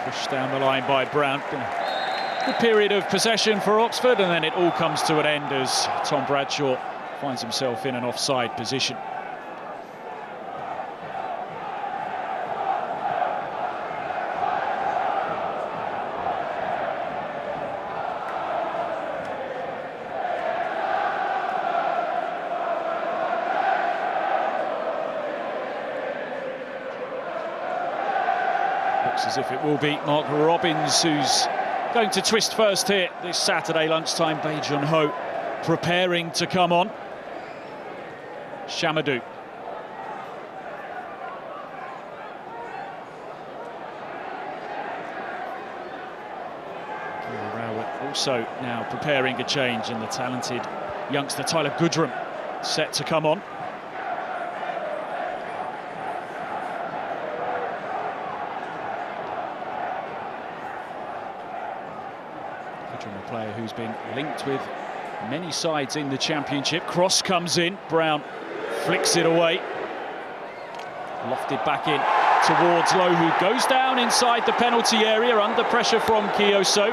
Pushed down the line by Brown. Good period of possession for Oxford, and then it all comes to an end as Tom Bradshaw finds himself in an offside position. Looks as if it will be Mark Robbins who's going to twist first here this Saturday lunchtime. Bajan Ho preparing to come on. Shamadou. Rowett also now preparing a change, and the talented youngster Tyler Goodrum set to come on. Goodrum, a player who's been linked with many sides in the Championship. Cross comes in, Brown flicks it away. Lofted back in towards Lowe, who goes down inside the penalty area under pressure from Kioso.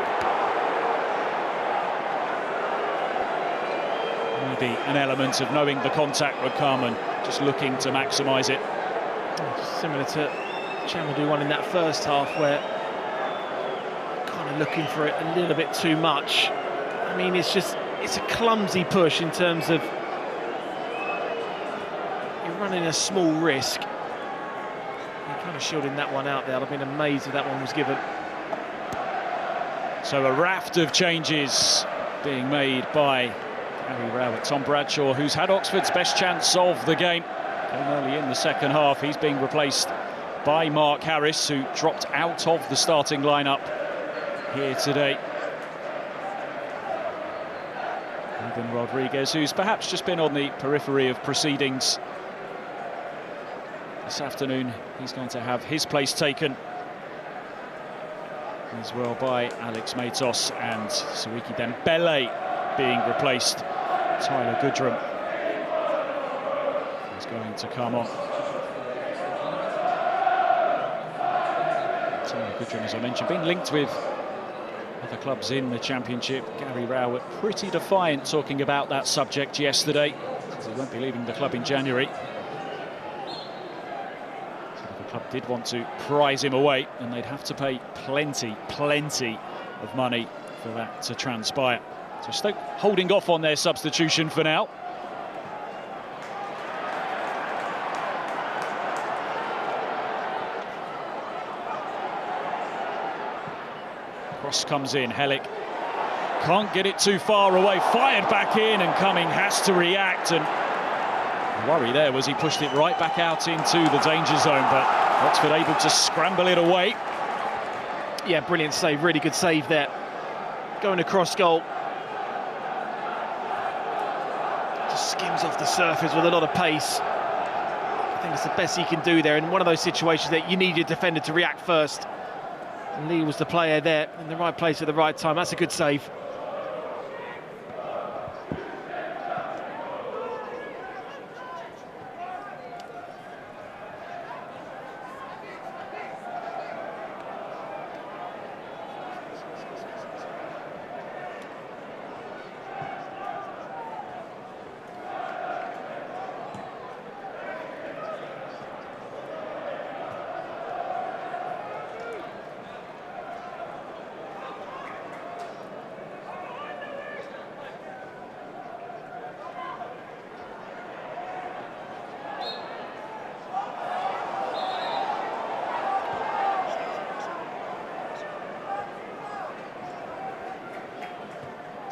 Maybe an element of knowing the contact would come and just looking to maximise it. Similar to Chamadou one in that first half, where kind of looking for it a little bit too much. I mean, it's a clumsy push in terms of you're running a small risk. You're kind of shielding that one out there. I'd have been amazed if that one was given. So a raft of changes being made by Gary Rowett. Tom Bradshaw, who's had Oxford's best chance of the game, came early in the second half. He's being replaced by Mark Harris, who dropped out of the starting lineup here today. Ruben Rodriguez, who's perhaps just been on the periphery of proceedings this afternoon, he's going to have his place taken as well by Alex Matos, and Suiki Dembele being replaced. Tyler Goodrum is going to come on. Tyler Goodrum, as I mentioned, been linked with other clubs in the Championship. Gary Rowett pretty defiant talking about that subject yesterday, because he won't be leaving the club in January. The club did want to prize him away, and they'd have to pay plenty of money for that to transpire. So Stoke holding off on their substitution for now. Cross comes in, Hellick can't get it too far away, fired back in, and Cumming has to react, and the worry there was he pushed it right back out into the danger zone, but Oxford able to scramble it away. Yeah, brilliant save, really good save there. Going across goal. Just skims off the surface with a lot of pace. I think it's the best he can do there in one of those situations that you need your defender to react first. And Lee was the player there in the right place at the right time. That's a good save.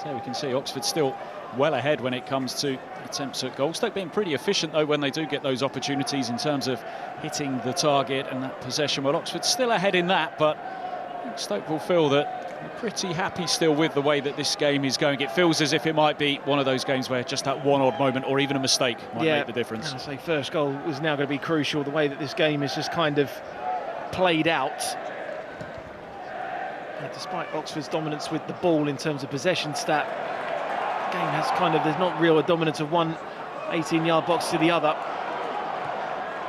So we can see Oxford still well ahead when it comes to attempts at goal. Stoke being pretty efficient though when they do get those opportunities in terms of hitting the target and that possession. Well, Oxford still ahead in that, but Stoke will feel that they're pretty happy still with the way that this game is going. It feels as if it might be one of those games where just that one odd moment or even a mistake might make the difference. I say first goal is now going to be crucial, the way that this game is just kind of played out. Despite Oxford's dominance with the ball in terms of possession stat, the game has there's not real a dominance of one 18-yard box to the other.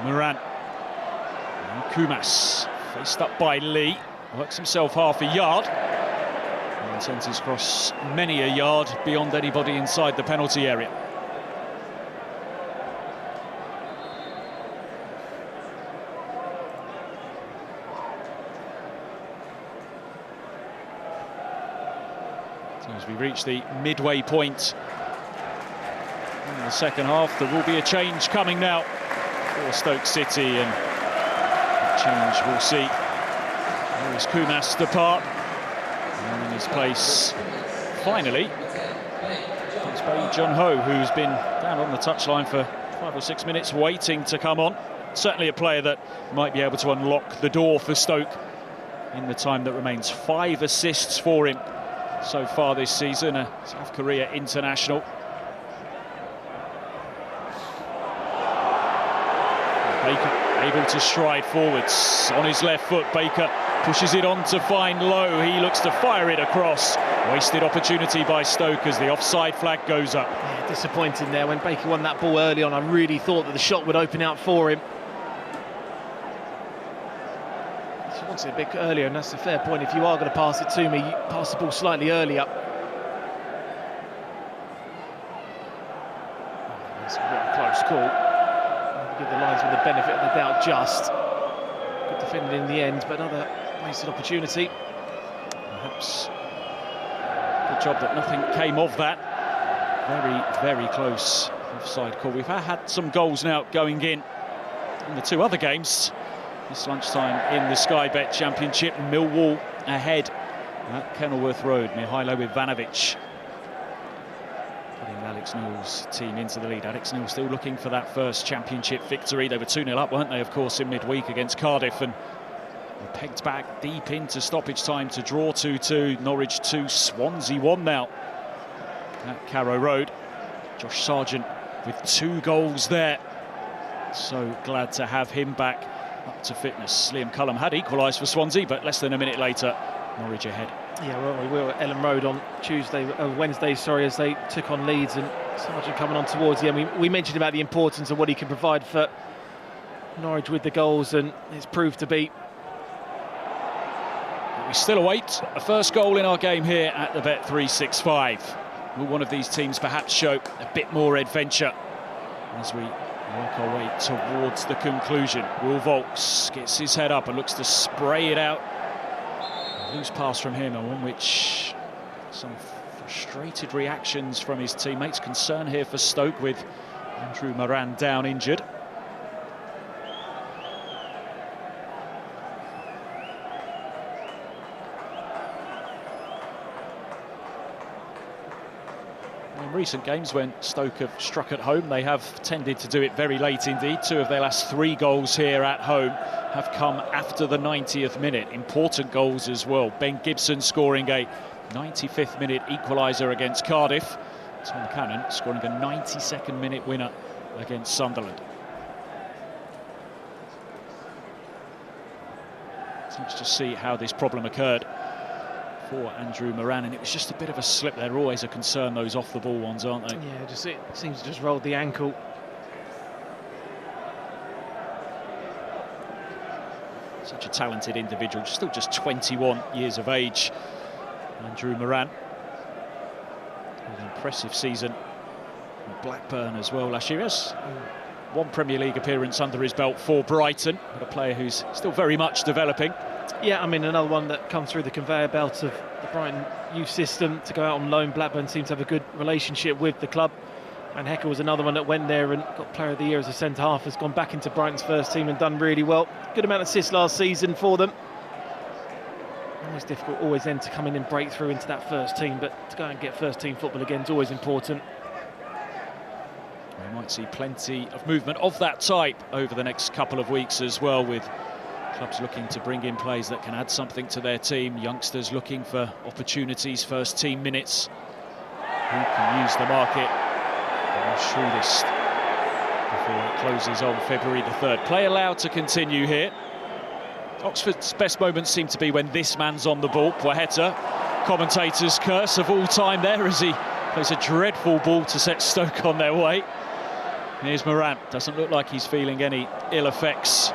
Moran. And Kumas, faced up by Lee, works himself half a yard and sends his cross many a yard beyond anybody inside the penalty area. As we reach the midway point in the second half, there will be a change coming now for Stoke City, and that change we'll see. There is Kumas depart, and in his place, finally, it's Bae Jun-ho, who's been down on the touchline for 5 or 6 minutes waiting to come on. Certainly a player that might be able to unlock the door for Stoke in the time that remains. 5 assists for him so far this season, a South Korea international. Baker able to stride forwards. On his left foot, Baker pushes it on to find Lowe. He looks to fire it across. Wasted opportunity by Stoke as the offside flag goes up. Yeah, disappointing there when Baker won that ball early on. I really thought that the shot would open out for him. He wants it a bit earlier, and that's a fair point. If you are going to pass it to me, pass the ball slightly earlier. That's a close call. Give the linesman the benefit of the doubt just. Good defending in the end, but another wasted opportunity. Perhaps good job that nothing came of that. Very, very close offside call. We've had some goals now going in the two other games this lunchtime in the Sky Bet Championship. Millwall ahead at Kenilworth Road. Mihailo Ivanovic putting Alex Neil's team into the lead. Alex Neil still looking for that first championship victory. They were 2-0 up, weren't they, of course, in midweek against Cardiff, and were pegged back deep into stoppage time to draw 2-2. Norwich 2, Swansea 1 now at Carrow Road. Josh Sargent with 2 goals there. So glad to have him back up to fitness. Liam Cullum had equalised for Swansea, but less than a minute later, Norwich ahead. Yeah, well, we were at Ellen Road on Wednesday, as they took on Leeds, and Sargent coming on towards the end. We mentioned about the importance of what he can provide for Norwich with the goals, and it's proved to be. We still await a first goal in our game here at the Bet365. Will one of these teams perhaps show a bit more adventure as we work our way towards the conclusion? Will Volks gets his head up and looks to spray it out. A loose pass from him, and one which some frustrated reactions from his teammates. Concern here for Stoke with Andrew Moran down injured. In recent games, when Stoke have struck at home, they have tended to do it very late indeed. 2 of their last 3 goals here at home have come after the 90th minute. Important goals as well. Ben Gibson scoring a 95th minute equaliser against Cardiff. Tom Cannon scoring a 92nd minute winner against Sunderland. So let's just see how this problem occurred for Andrew Moran, and it was just a bit of a slip. They're always a concern, those off-the-ball ones, aren't they? Yeah, just it seems to just rolled the ankle. Such a talented individual, still just 21 years of age. Andrew Moran, an impressive season at Blackburn as well last year. Yes, 1 Premier League appearance under his belt for Brighton, but a player who's still very much developing. Yeah, I mean, another one that comes through the conveyor belt of the Brighton youth system to go out on loan. Blackburn seems to have a good relationship with the club. And Hecker was another one that went there and got Player of the Year as a centre-half, has gone back into Brighton's first team and done really well. Good amount of assists last season for them. Always difficult, always then to come in and break through into that first team, but to go and get first team football again is always important. We might see plenty of movement of that type over the next couple of weeks as well, with clubs looking to bring in players that can add something to their team, youngsters looking for opportunities, first team minutes. Who can use the market the shrewdest before it closes on February the 3rd. Play allowed to continue here. Oxford's best moments seem to be when this man's on the ball. Poeta, commentator's curse of all time there, as he plays a dreadful ball to set Stoke on their way. Here's Moran. Doesn't look like he's feeling any ill effects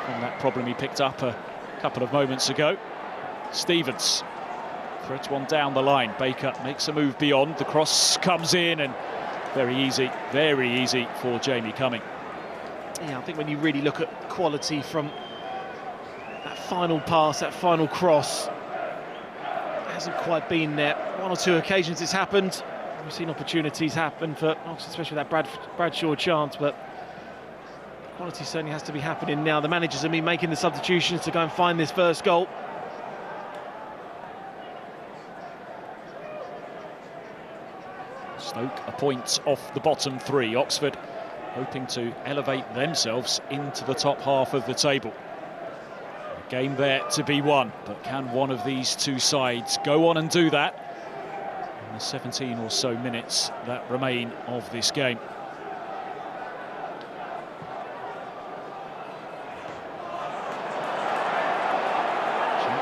from that problem he picked up a couple of moments ago. Stevens threads one down the line. Baker makes a move beyond. The cross comes in, and very easy for Jamie Cumming. Yeah, I think when you really look at quality from that final pass, that final cross, it hasn't quite been there. 1 or 2 occasions it's happened. We've seen opportunities happen for Oxford, especially that Bradshaw chance, but quality certainly has to be happening now. The managers have been making the substitutions to go and find this first goal. Stoke a point off the bottom 3. Oxford hoping to elevate themselves into the top half of the table. A game there to be won, but can one of these 2 sides go on and do that in the 17 or so minutes that remain of this game?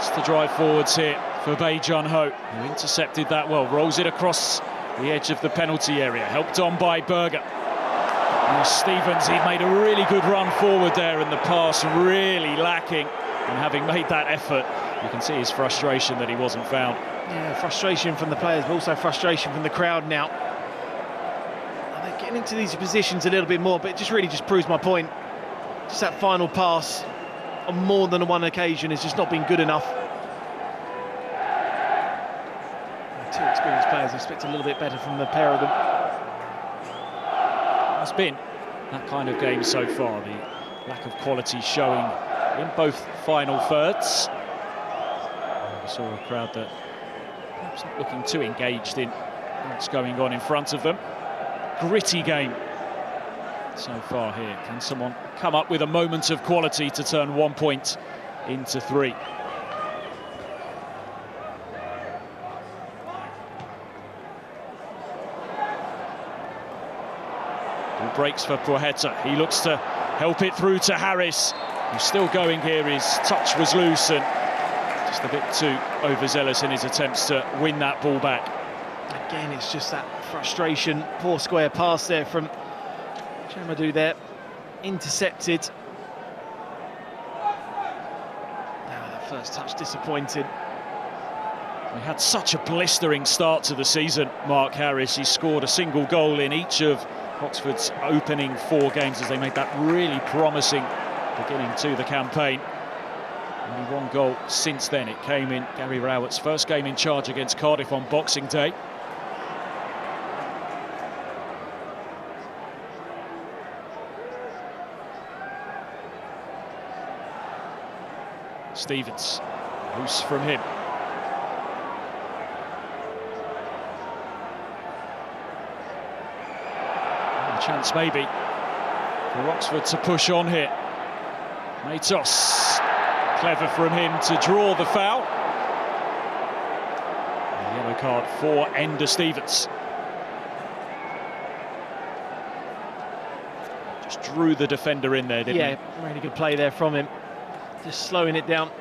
Wants to drive forwards here for Bae Jun-ho, who intercepted that well, rolls it across the edge of the penalty area, helped on by Berger. And Stevens, he made a really good run forward there, and the pass really lacking. And having made that effort, you can see his frustration that he wasn't found. Yeah, frustration from the players, but also frustration from the crowd now. And they're getting into these positions a little bit more, but it just really proves my point. Just that final pass on more than one occasion has just not been good enough. Two experienced players, I expect a little bit better from the pair of them. It's been that kind of game so far, the lack of quality showing in both final thirds. We saw a crowd that perhaps not looking too engaged in what's going on in front of them. Gritty game so far here. Can someone come up with a moment of quality to turn 1 point into 3? Ball breaks for Poheta. He looks to help it through to Harris, who's still going here. His touch was loose and just a bit too overzealous in his attempts to win that ball back. Again, it's just that frustration. Poor square pass there from Chamadou there, intercepted. Now that first touch disappointed. He had such a blistering start to the season, Mark Harris. He scored a single goal in each of Oxford's opening 4 games as they made that really promising beginning to the campaign. Only 1 goal since then. It came in Gary Rowett's first game in charge against Cardiff on Boxing Day. Stevens, loose from him. A chance maybe for Oxford to push on here. Matos, clever from him to draw the foul. A yellow card for Ender Stevens. Just drew the defender in there, didn't he? Yeah, really good play there from him. Just slowing it down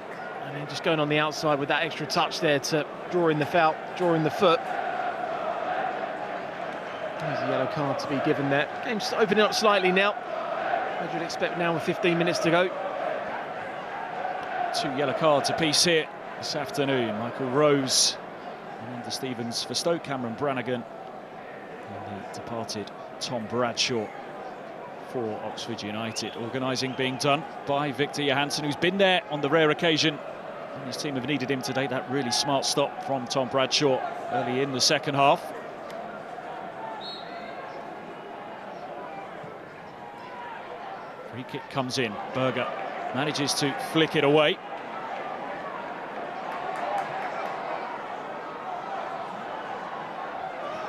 and then just going on the outside with that extra touch there to draw in the foul, drawing the foot. There's a yellow card to be given there. Game's opening up slightly now, as you'd expect now with 15 minutes to go. 2 yellow cards apiece here this afternoon. Michael Rose and Ender Stevens for Stoke, Cameron Brannigan and the departed Tom Bradshaw for Oxford United. Organising being done by Victor Johansson, who's been there on the rare occasion when his team have needed him today. That really smart stop from Tom Bradshaw early in the second half. Free kick comes in. Berger manages to flick it away.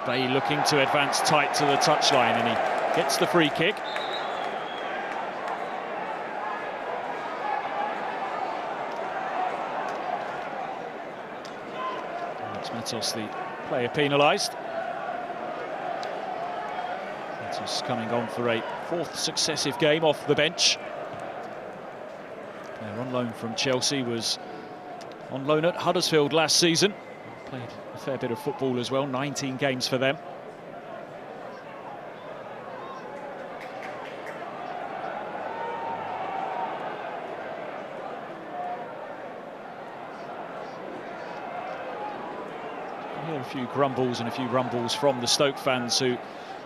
Bae looking to advance tight to the touchline, and he gets the free kick. It's Matos, the player penalised. Matos coming on for a 4th successive game off the bench. Player on loan from Chelsea, was on loan at Huddersfield last season. Played a fair bit of football as well, 19 games for them. A few grumbles and a few rumbles from the Stoke fans who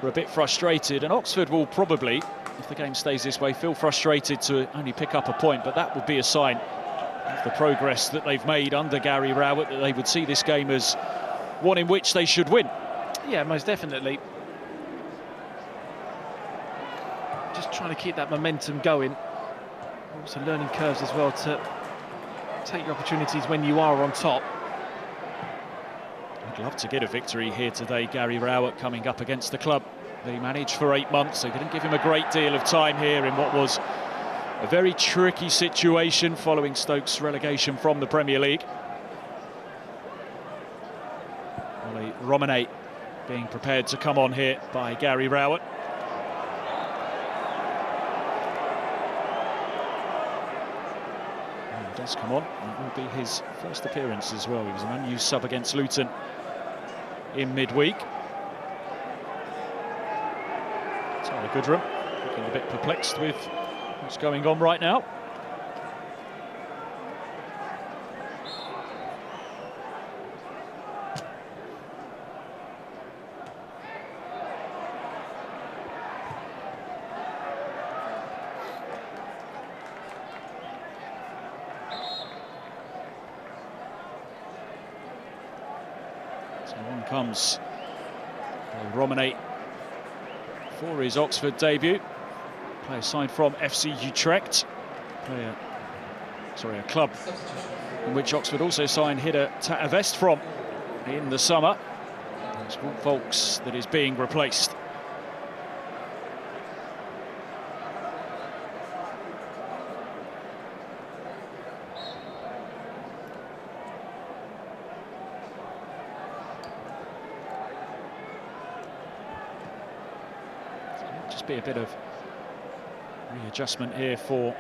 were a bit frustrated, and Oxford will probably, if the game stays this way, feel frustrated to only pick up a point, but that would be a sign of the progress that they've made under Gary Rowett, that they would see this game as one in which they should win. Yeah, most definitely. Just trying to keep that momentum going. Also learning curves as well to take your opportunities when you are on top. I'd love to get a victory here today. Gary Rowett coming up against the club they managed for 8 months. They didn't give him a great deal of time here in what was a very tricky situation following Stoke's relegation from the Premier League. Ollie Romane being prepared to come on here by Gary Rowett. does come on. It will be his first appearance as well. He was an unused sub against Luton in midweek. Tyler Goodrum looking a bit perplexed with what's going on right now. So on comes Romane for his Oxford debut. Player signed from FC Utrecht. A club in which Oxford also signed hitter Tata West from in the summer. It's Wout Volks that is being replaced. Just be a bit of readjustment here for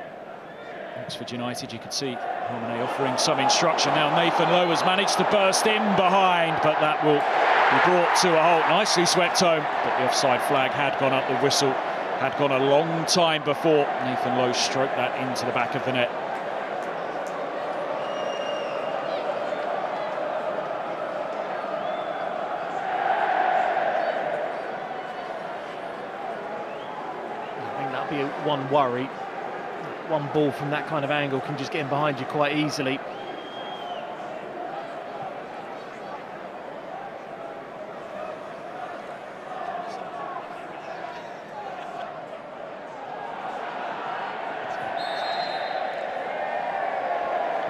Oxford United. You could see Romane offering some instruction. Now Nathan Lowe has managed to burst in behind, but that will be brought to a halt. Nicely swept home, but the offside flag had gone up. The whistle had gone a long time before Nathan Lowe stroked that into the back of the net. I think that'll be one worry. One ball from that kind of angle can just get in behind you quite easily.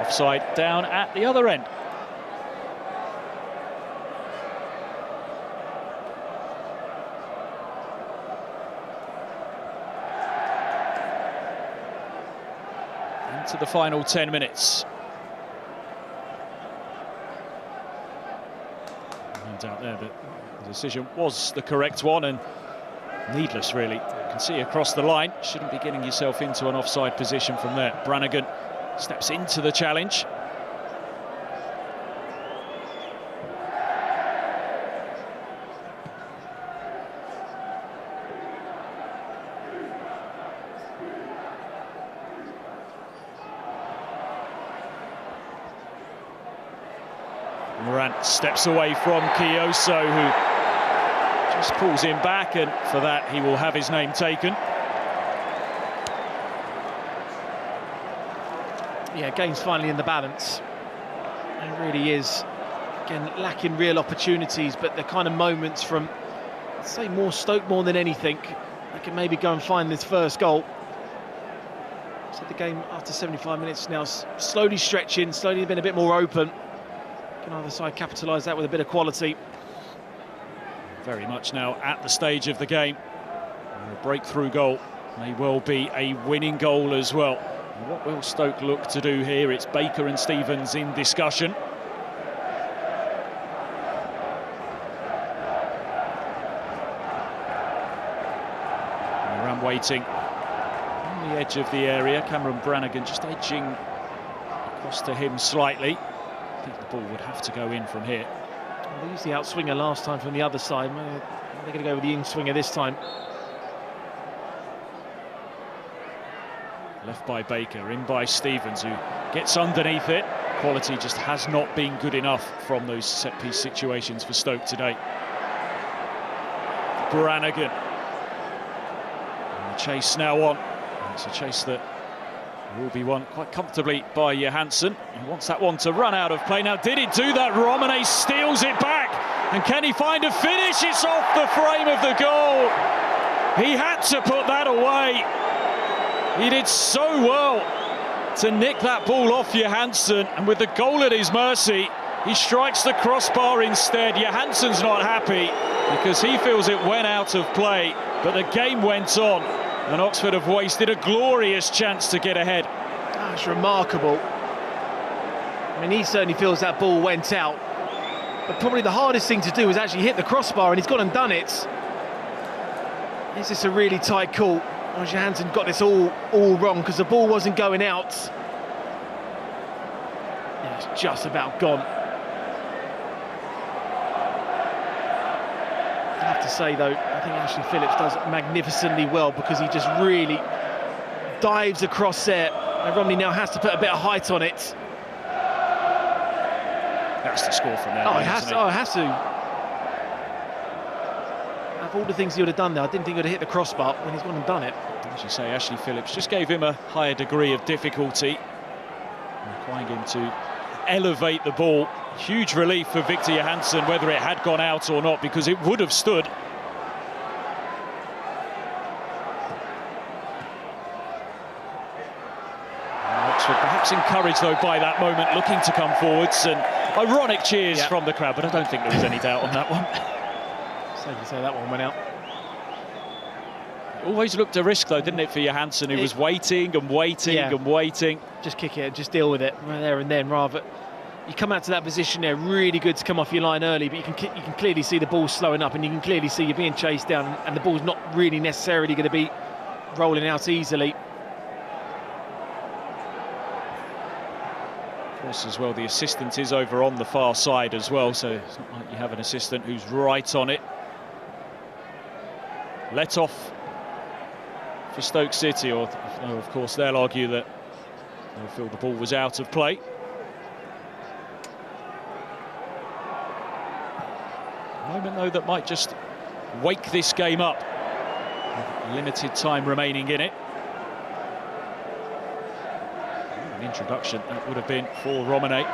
Offside down at the other end. Into the final 10 minutes. No doubt there that the decision was the correct one, and needless really. You can see across the line, shouldn't be getting yourself into an offside position from there. Brannigan steps into the challenge. Morant steps away from Kioso, who just pulls him back, and for that he will have his name taken. Yeah, game's finally in the balance. It really is. Again, lacking real opportunities, but the kind of moments from, I'd say, more Stoke more than anything. They can maybe go and find this first goal. So the game after 75 minutes now slowly stretching, slowly been a bit more open. Can either side capitalise that with a bit of quality? Very much now at the stage of the game. A breakthrough goal may well be a winning goal as well. What will Stoke look to do here? It's Baker and Stevens in discussion. Moran waiting on the edge of the area. Cameron Brannigan just edging across to him slightly. I think the ball would have to go in from here. Well, they used the outswinger last time from the other side. They're going to go with the in-swinger this time. Left by Baker, in by Stevens, who gets underneath it. Quality just has not been good enough from those set-piece situations for Stoke today. Brannigan. And the chase now on. It's a chase that will be won quite comfortably by Johansson. He wants that one to run out of play. Now, did he do that? Romane steals it back. And can he find a finish? It's off the frame of the goal. He had to put that away. He did so well to nick that ball off Johansson, and with the goal at his mercy, he strikes the crossbar instead. Johansson's not happy because he feels it went out of play, but the game went on, and Oxford have wasted a glorious chance to get ahead. That's remarkable. I mean, he certainly feels that ball went out, but probably the hardest thing to do is actually hit the crossbar, and he's gone and done it. Is this a really tight call? Johansson got this all wrong because the ball wasn't going out. It's just about gone. I have to say, though, I think Ashley Phillips does magnificently well, because he just really dives across there. And Romney now has to put a bit of height on it. That's the score from there. Oh, it has to. Oh, it has to. Of all the things he would have done there, I didn't think he would have hit the crossbar when he's gone and done it. As you say, Ashley Phillips just gave him a higher degree of difficulty, requiring him to elevate the ball. Huge relief for Victor Johansson, whether it had gone out or not, because it would have stood. Oxford perhaps encouraged, though, by that moment, looking to come forwards, and ironic cheers from the crowd, but I don't think there was any doubt on that one. Safe to say that one went out. It always looked a risk, though, didn't it, for Johansson, who was waiting and waiting and waiting. Just kick it, just deal with it right there and then, rather. You come out to that position there, really good to come off your line early, but you can clearly see the ball slowing up, and you can clearly see you're being chased down, and the ball's not really necessarily going to be rolling out easily. Of course, as well, the assistant is over on the far side as well, so it's not like you have an assistant who's right on it. Let off for Stoke City, or of course they'll argue that they'll feel the ball was out of play. A moment, though, that might just wake this game up. With limited time remaining in it. An introduction that would have been for Romane.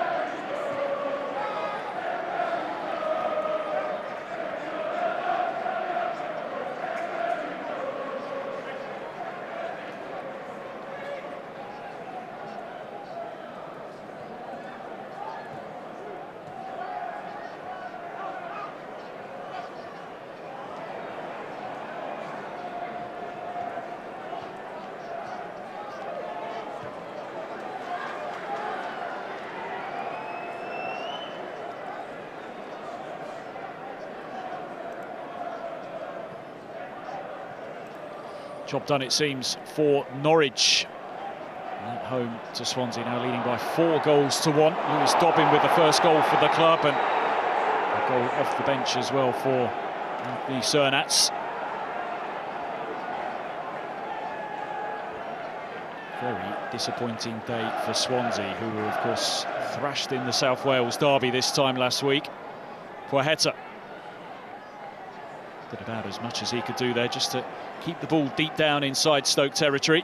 Job done, it seems, for Norwich. At home to Swansea, now leading by 4 goals to 1. Lewis Dobbin with the first goal for the club, and a goal off the bench as well for the Cernats. Very disappointing day for Swansea, who were, of course, thrashed in the South Wales derby this time last week. Poaheta did about as much as he could do there, just to keep the ball deep down inside Stoke territory.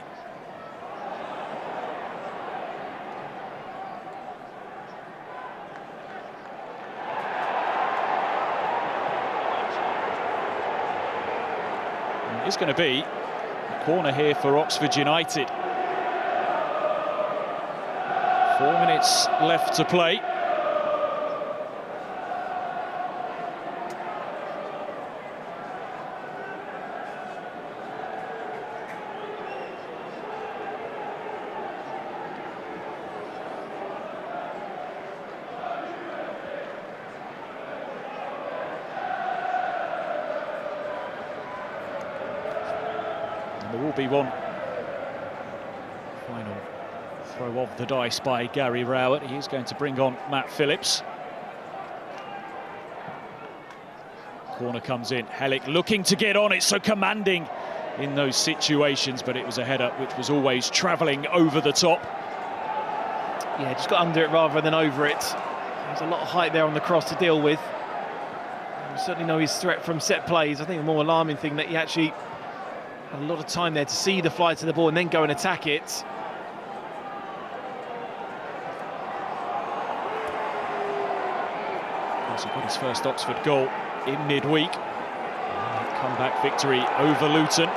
And it's going to be a corner here for Oxford United. 4 minutes left to play. There will be one final throw of the dice by Gary Rowett. He is going to bring on Matt Phillips. Corner comes in. Hellick looking to get on it, so commanding in those situations, but it was a header which was always travelling over the top. Yeah, just got under it rather than over it. There's a lot of height there on the cross to deal with. We certainly know his threat from set plays. I think the more alarming thing that he actually had a lot of time there to see the flight of the ball and then go and attack it. He got his first Oxford goal in midweek. Comeback victory over Luton.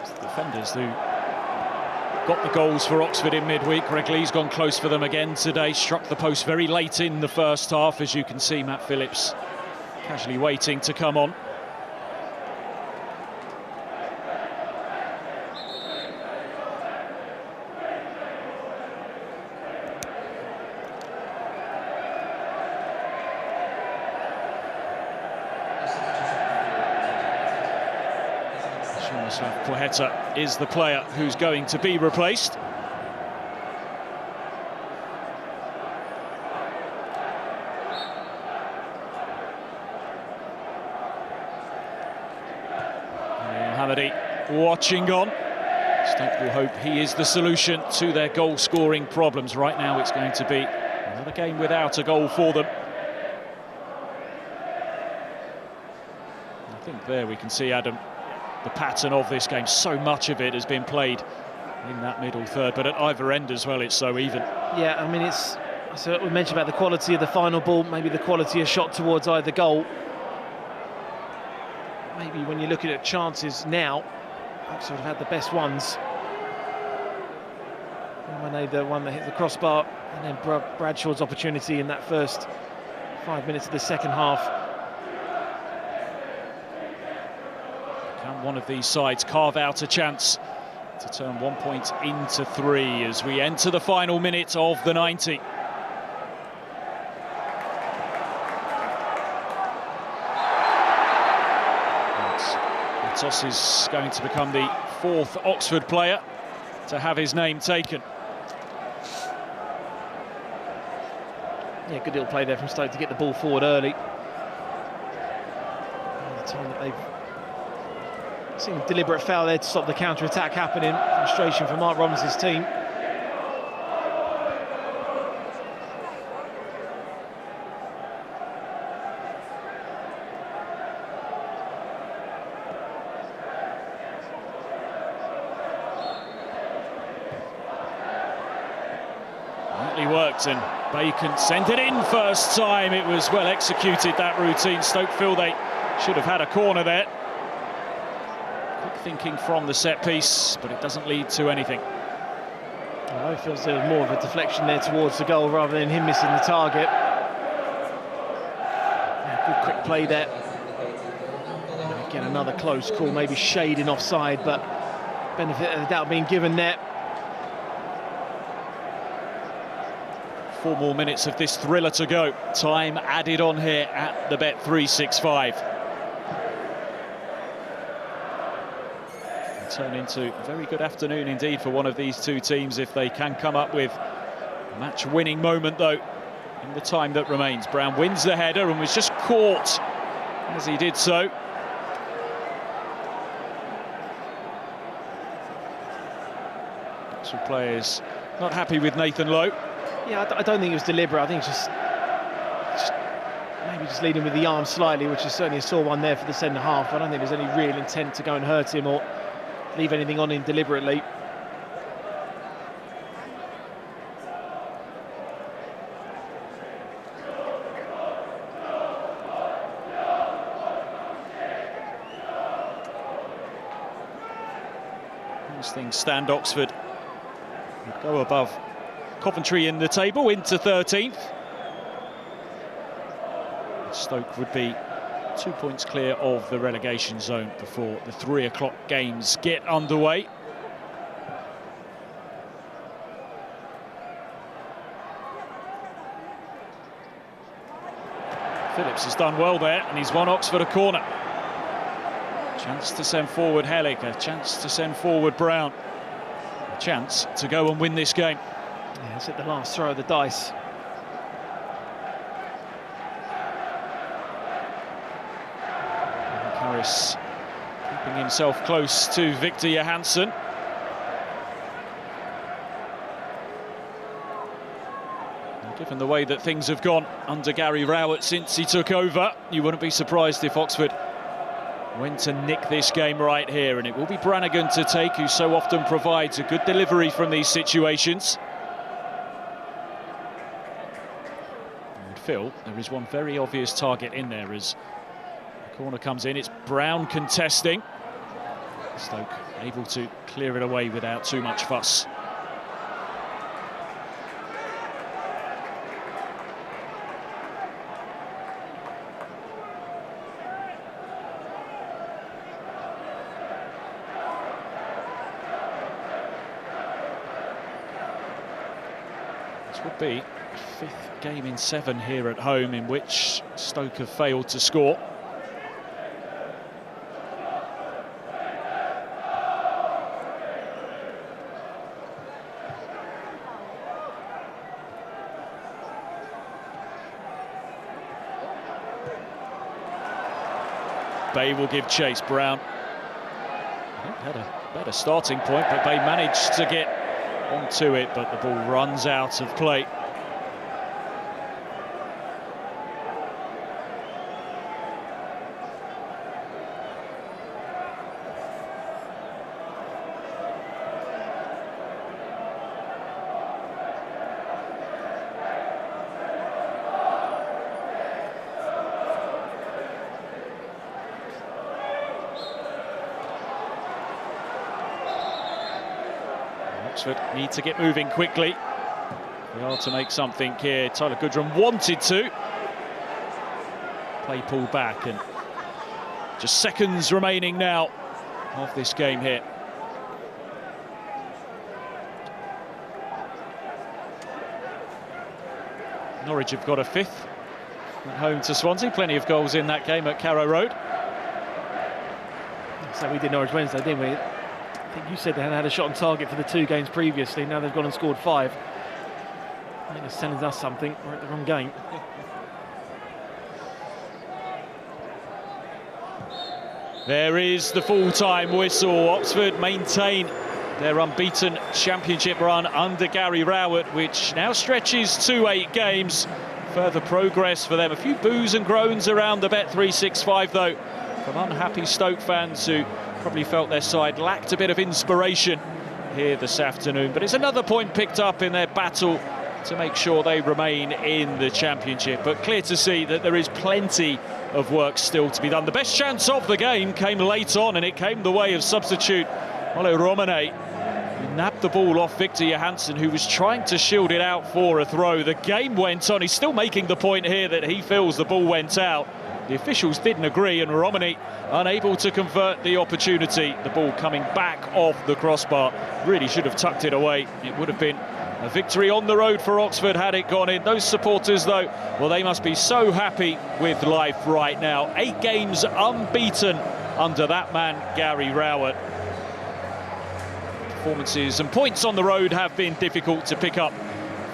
It's the defenders who got the goals for Oxford in midweek. Greg Lee's gone close for them again today. Struck the post very late in the first half. As you can see, Matt Phillips casually waiting to come on. Miroslav Placheta is the player who's going to be replaced. Hamady watching on. Stoke will hope he is the solution to their goal-scoring problems. Right now it's going to be another game without a goal for them. I think there we can see, Adam, the pattern of this game. So much of it has been played in that middle third, but at either end as well, it's so even. Yeah, I mean, so we mentioned about the quality of the final ball, maybe the quality of shot towards either goal. Maybe when you're looking at chances now, Oxford have had the best ones. The one that hit the crossbar, and then Bradshaw's opportunity in that first 5 minutes of the second half. Can one of these sides carve out a chance to turn 1 point into 3 as we enter the final minute of the 90? Matos is going to become the 4th Oxford player to have his name taken. Yeah, good little play there from Stoke to get the ball forward early. The time that they've seen a deliberate foul there to stop the counter-attack happening. Frustration for Mark Robinson's team. Rightly worked, and Bacon sent it in first time. It was well executed, that routine. Stoke feel they should have had a corner there. Quick thinking from the set piece, but it doesn't lead to anything. Well, it feels there was more of a deflection there towards the goal rather than him missing the target. Yeah, good quick play there. And again, another close call, maybe shading offside, but benefit of the doubt being given there. 4 more minutes of this thriller to go. Time added on here at the Bet365. Turn into a very good afternoon indeed for one of these two teams if they can come up with a match-winning moment, though, in the time that remains. Brown wins the header and was just caught as he did so. Some players not happy with Nathan Lowe. Yeah, I don't think it was deliberate. I think it's just maybe just leading with the arm slightly, which is certainly a sore one there for the centre half. I don't think there's any real intent to go and hurt him or leave anything on him deliberately. As things stand, Oxford would go above Coventry in the table into 13th. Stoke would be 2 points clear of the relegation zone before the 3 o'clock games get underway. Phillips has done well there, and he's won Oxford a corner. Chance to send forward Hellick, a chance to send forward Brown. A chance to go and win this game. Yeah, it's at the last throw of the dice. Harris keeping himself close to Victor Johansson. And given the way that things have gone under Gary Rowett since he took over, you wouldn't be surprised if Oxford went to nick this game right here. And it will be Brannigan to take, who so often provides a good delivery from these situations. Phil, there is one very obvious target in there as the corner comes in. It's Brown contesting. Stoke able to clear it away without too much fuss. This would be 5th game in 7 here at home in which Stoke have failed to score. Bay will give chase. Brown had a better starting point, but Bay managed to get onto it, but the ball runs out of play. Oxford need to get moving quickly. They are to make something here. Tyler Goodrum wanted to. Play pulled back, and just seconds remaining now of this game here. Norwich have got a fifth at home to Swansea. Plenty of goals in that game at Carrow Road. So we did Norwich Wednesday, didn't we? I think you said they hadn't had a shot on target for the 2 games previously. Now they've gone and scored 5. I think it's telling us something. We're at the wrong game. There is the full-time whistle. Oxford maintain their unbeaten championship run under Gary Rowett, which now stretches to 8 games. Further progress for them. A few boos and groans around the Bet365, though, from unhappy Stoke fans who probably felt their side lacked a bit of inspiration here this afternoon. But it's another point picked up in their battle to make sure they remain in the championship. But clear to see that there is plenty of work still to be done. The best chance of the game came late on, and it came the way of substitute Ole Romane. He nabbed the ball off Victor Johansson, who was trying to shield it out for a throw. The game went on. He's still making the point here that he feels the ball went out. The officials didn't agree, and Romane unable to convert the opportunity. The ball coming back off the crossbar. Really should have tucked it away. It would have been a victory on the road for Oxford had it gone in. Those supporters, though, well, they must be so happy with life right now. 8 games unbeaten under that man, Gary Rowett. Performances and points on the road have been difficult to pick up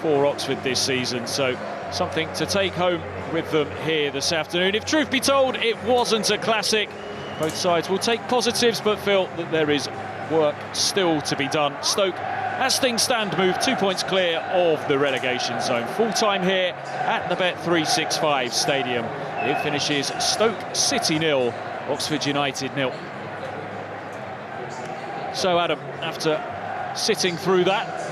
for Oxford this season, so something to take home with them here this afternoon. If truth be told, it wasn't a classic. Both sides will take positives, but feel that there is work still to be done. Stoke, as things stand, move 2 points clear of the relegation zone. Full-time here at the Bet365 Stadium. It finishes Stoke City 0, Oxford United 0. So, Adam, after sitting through that,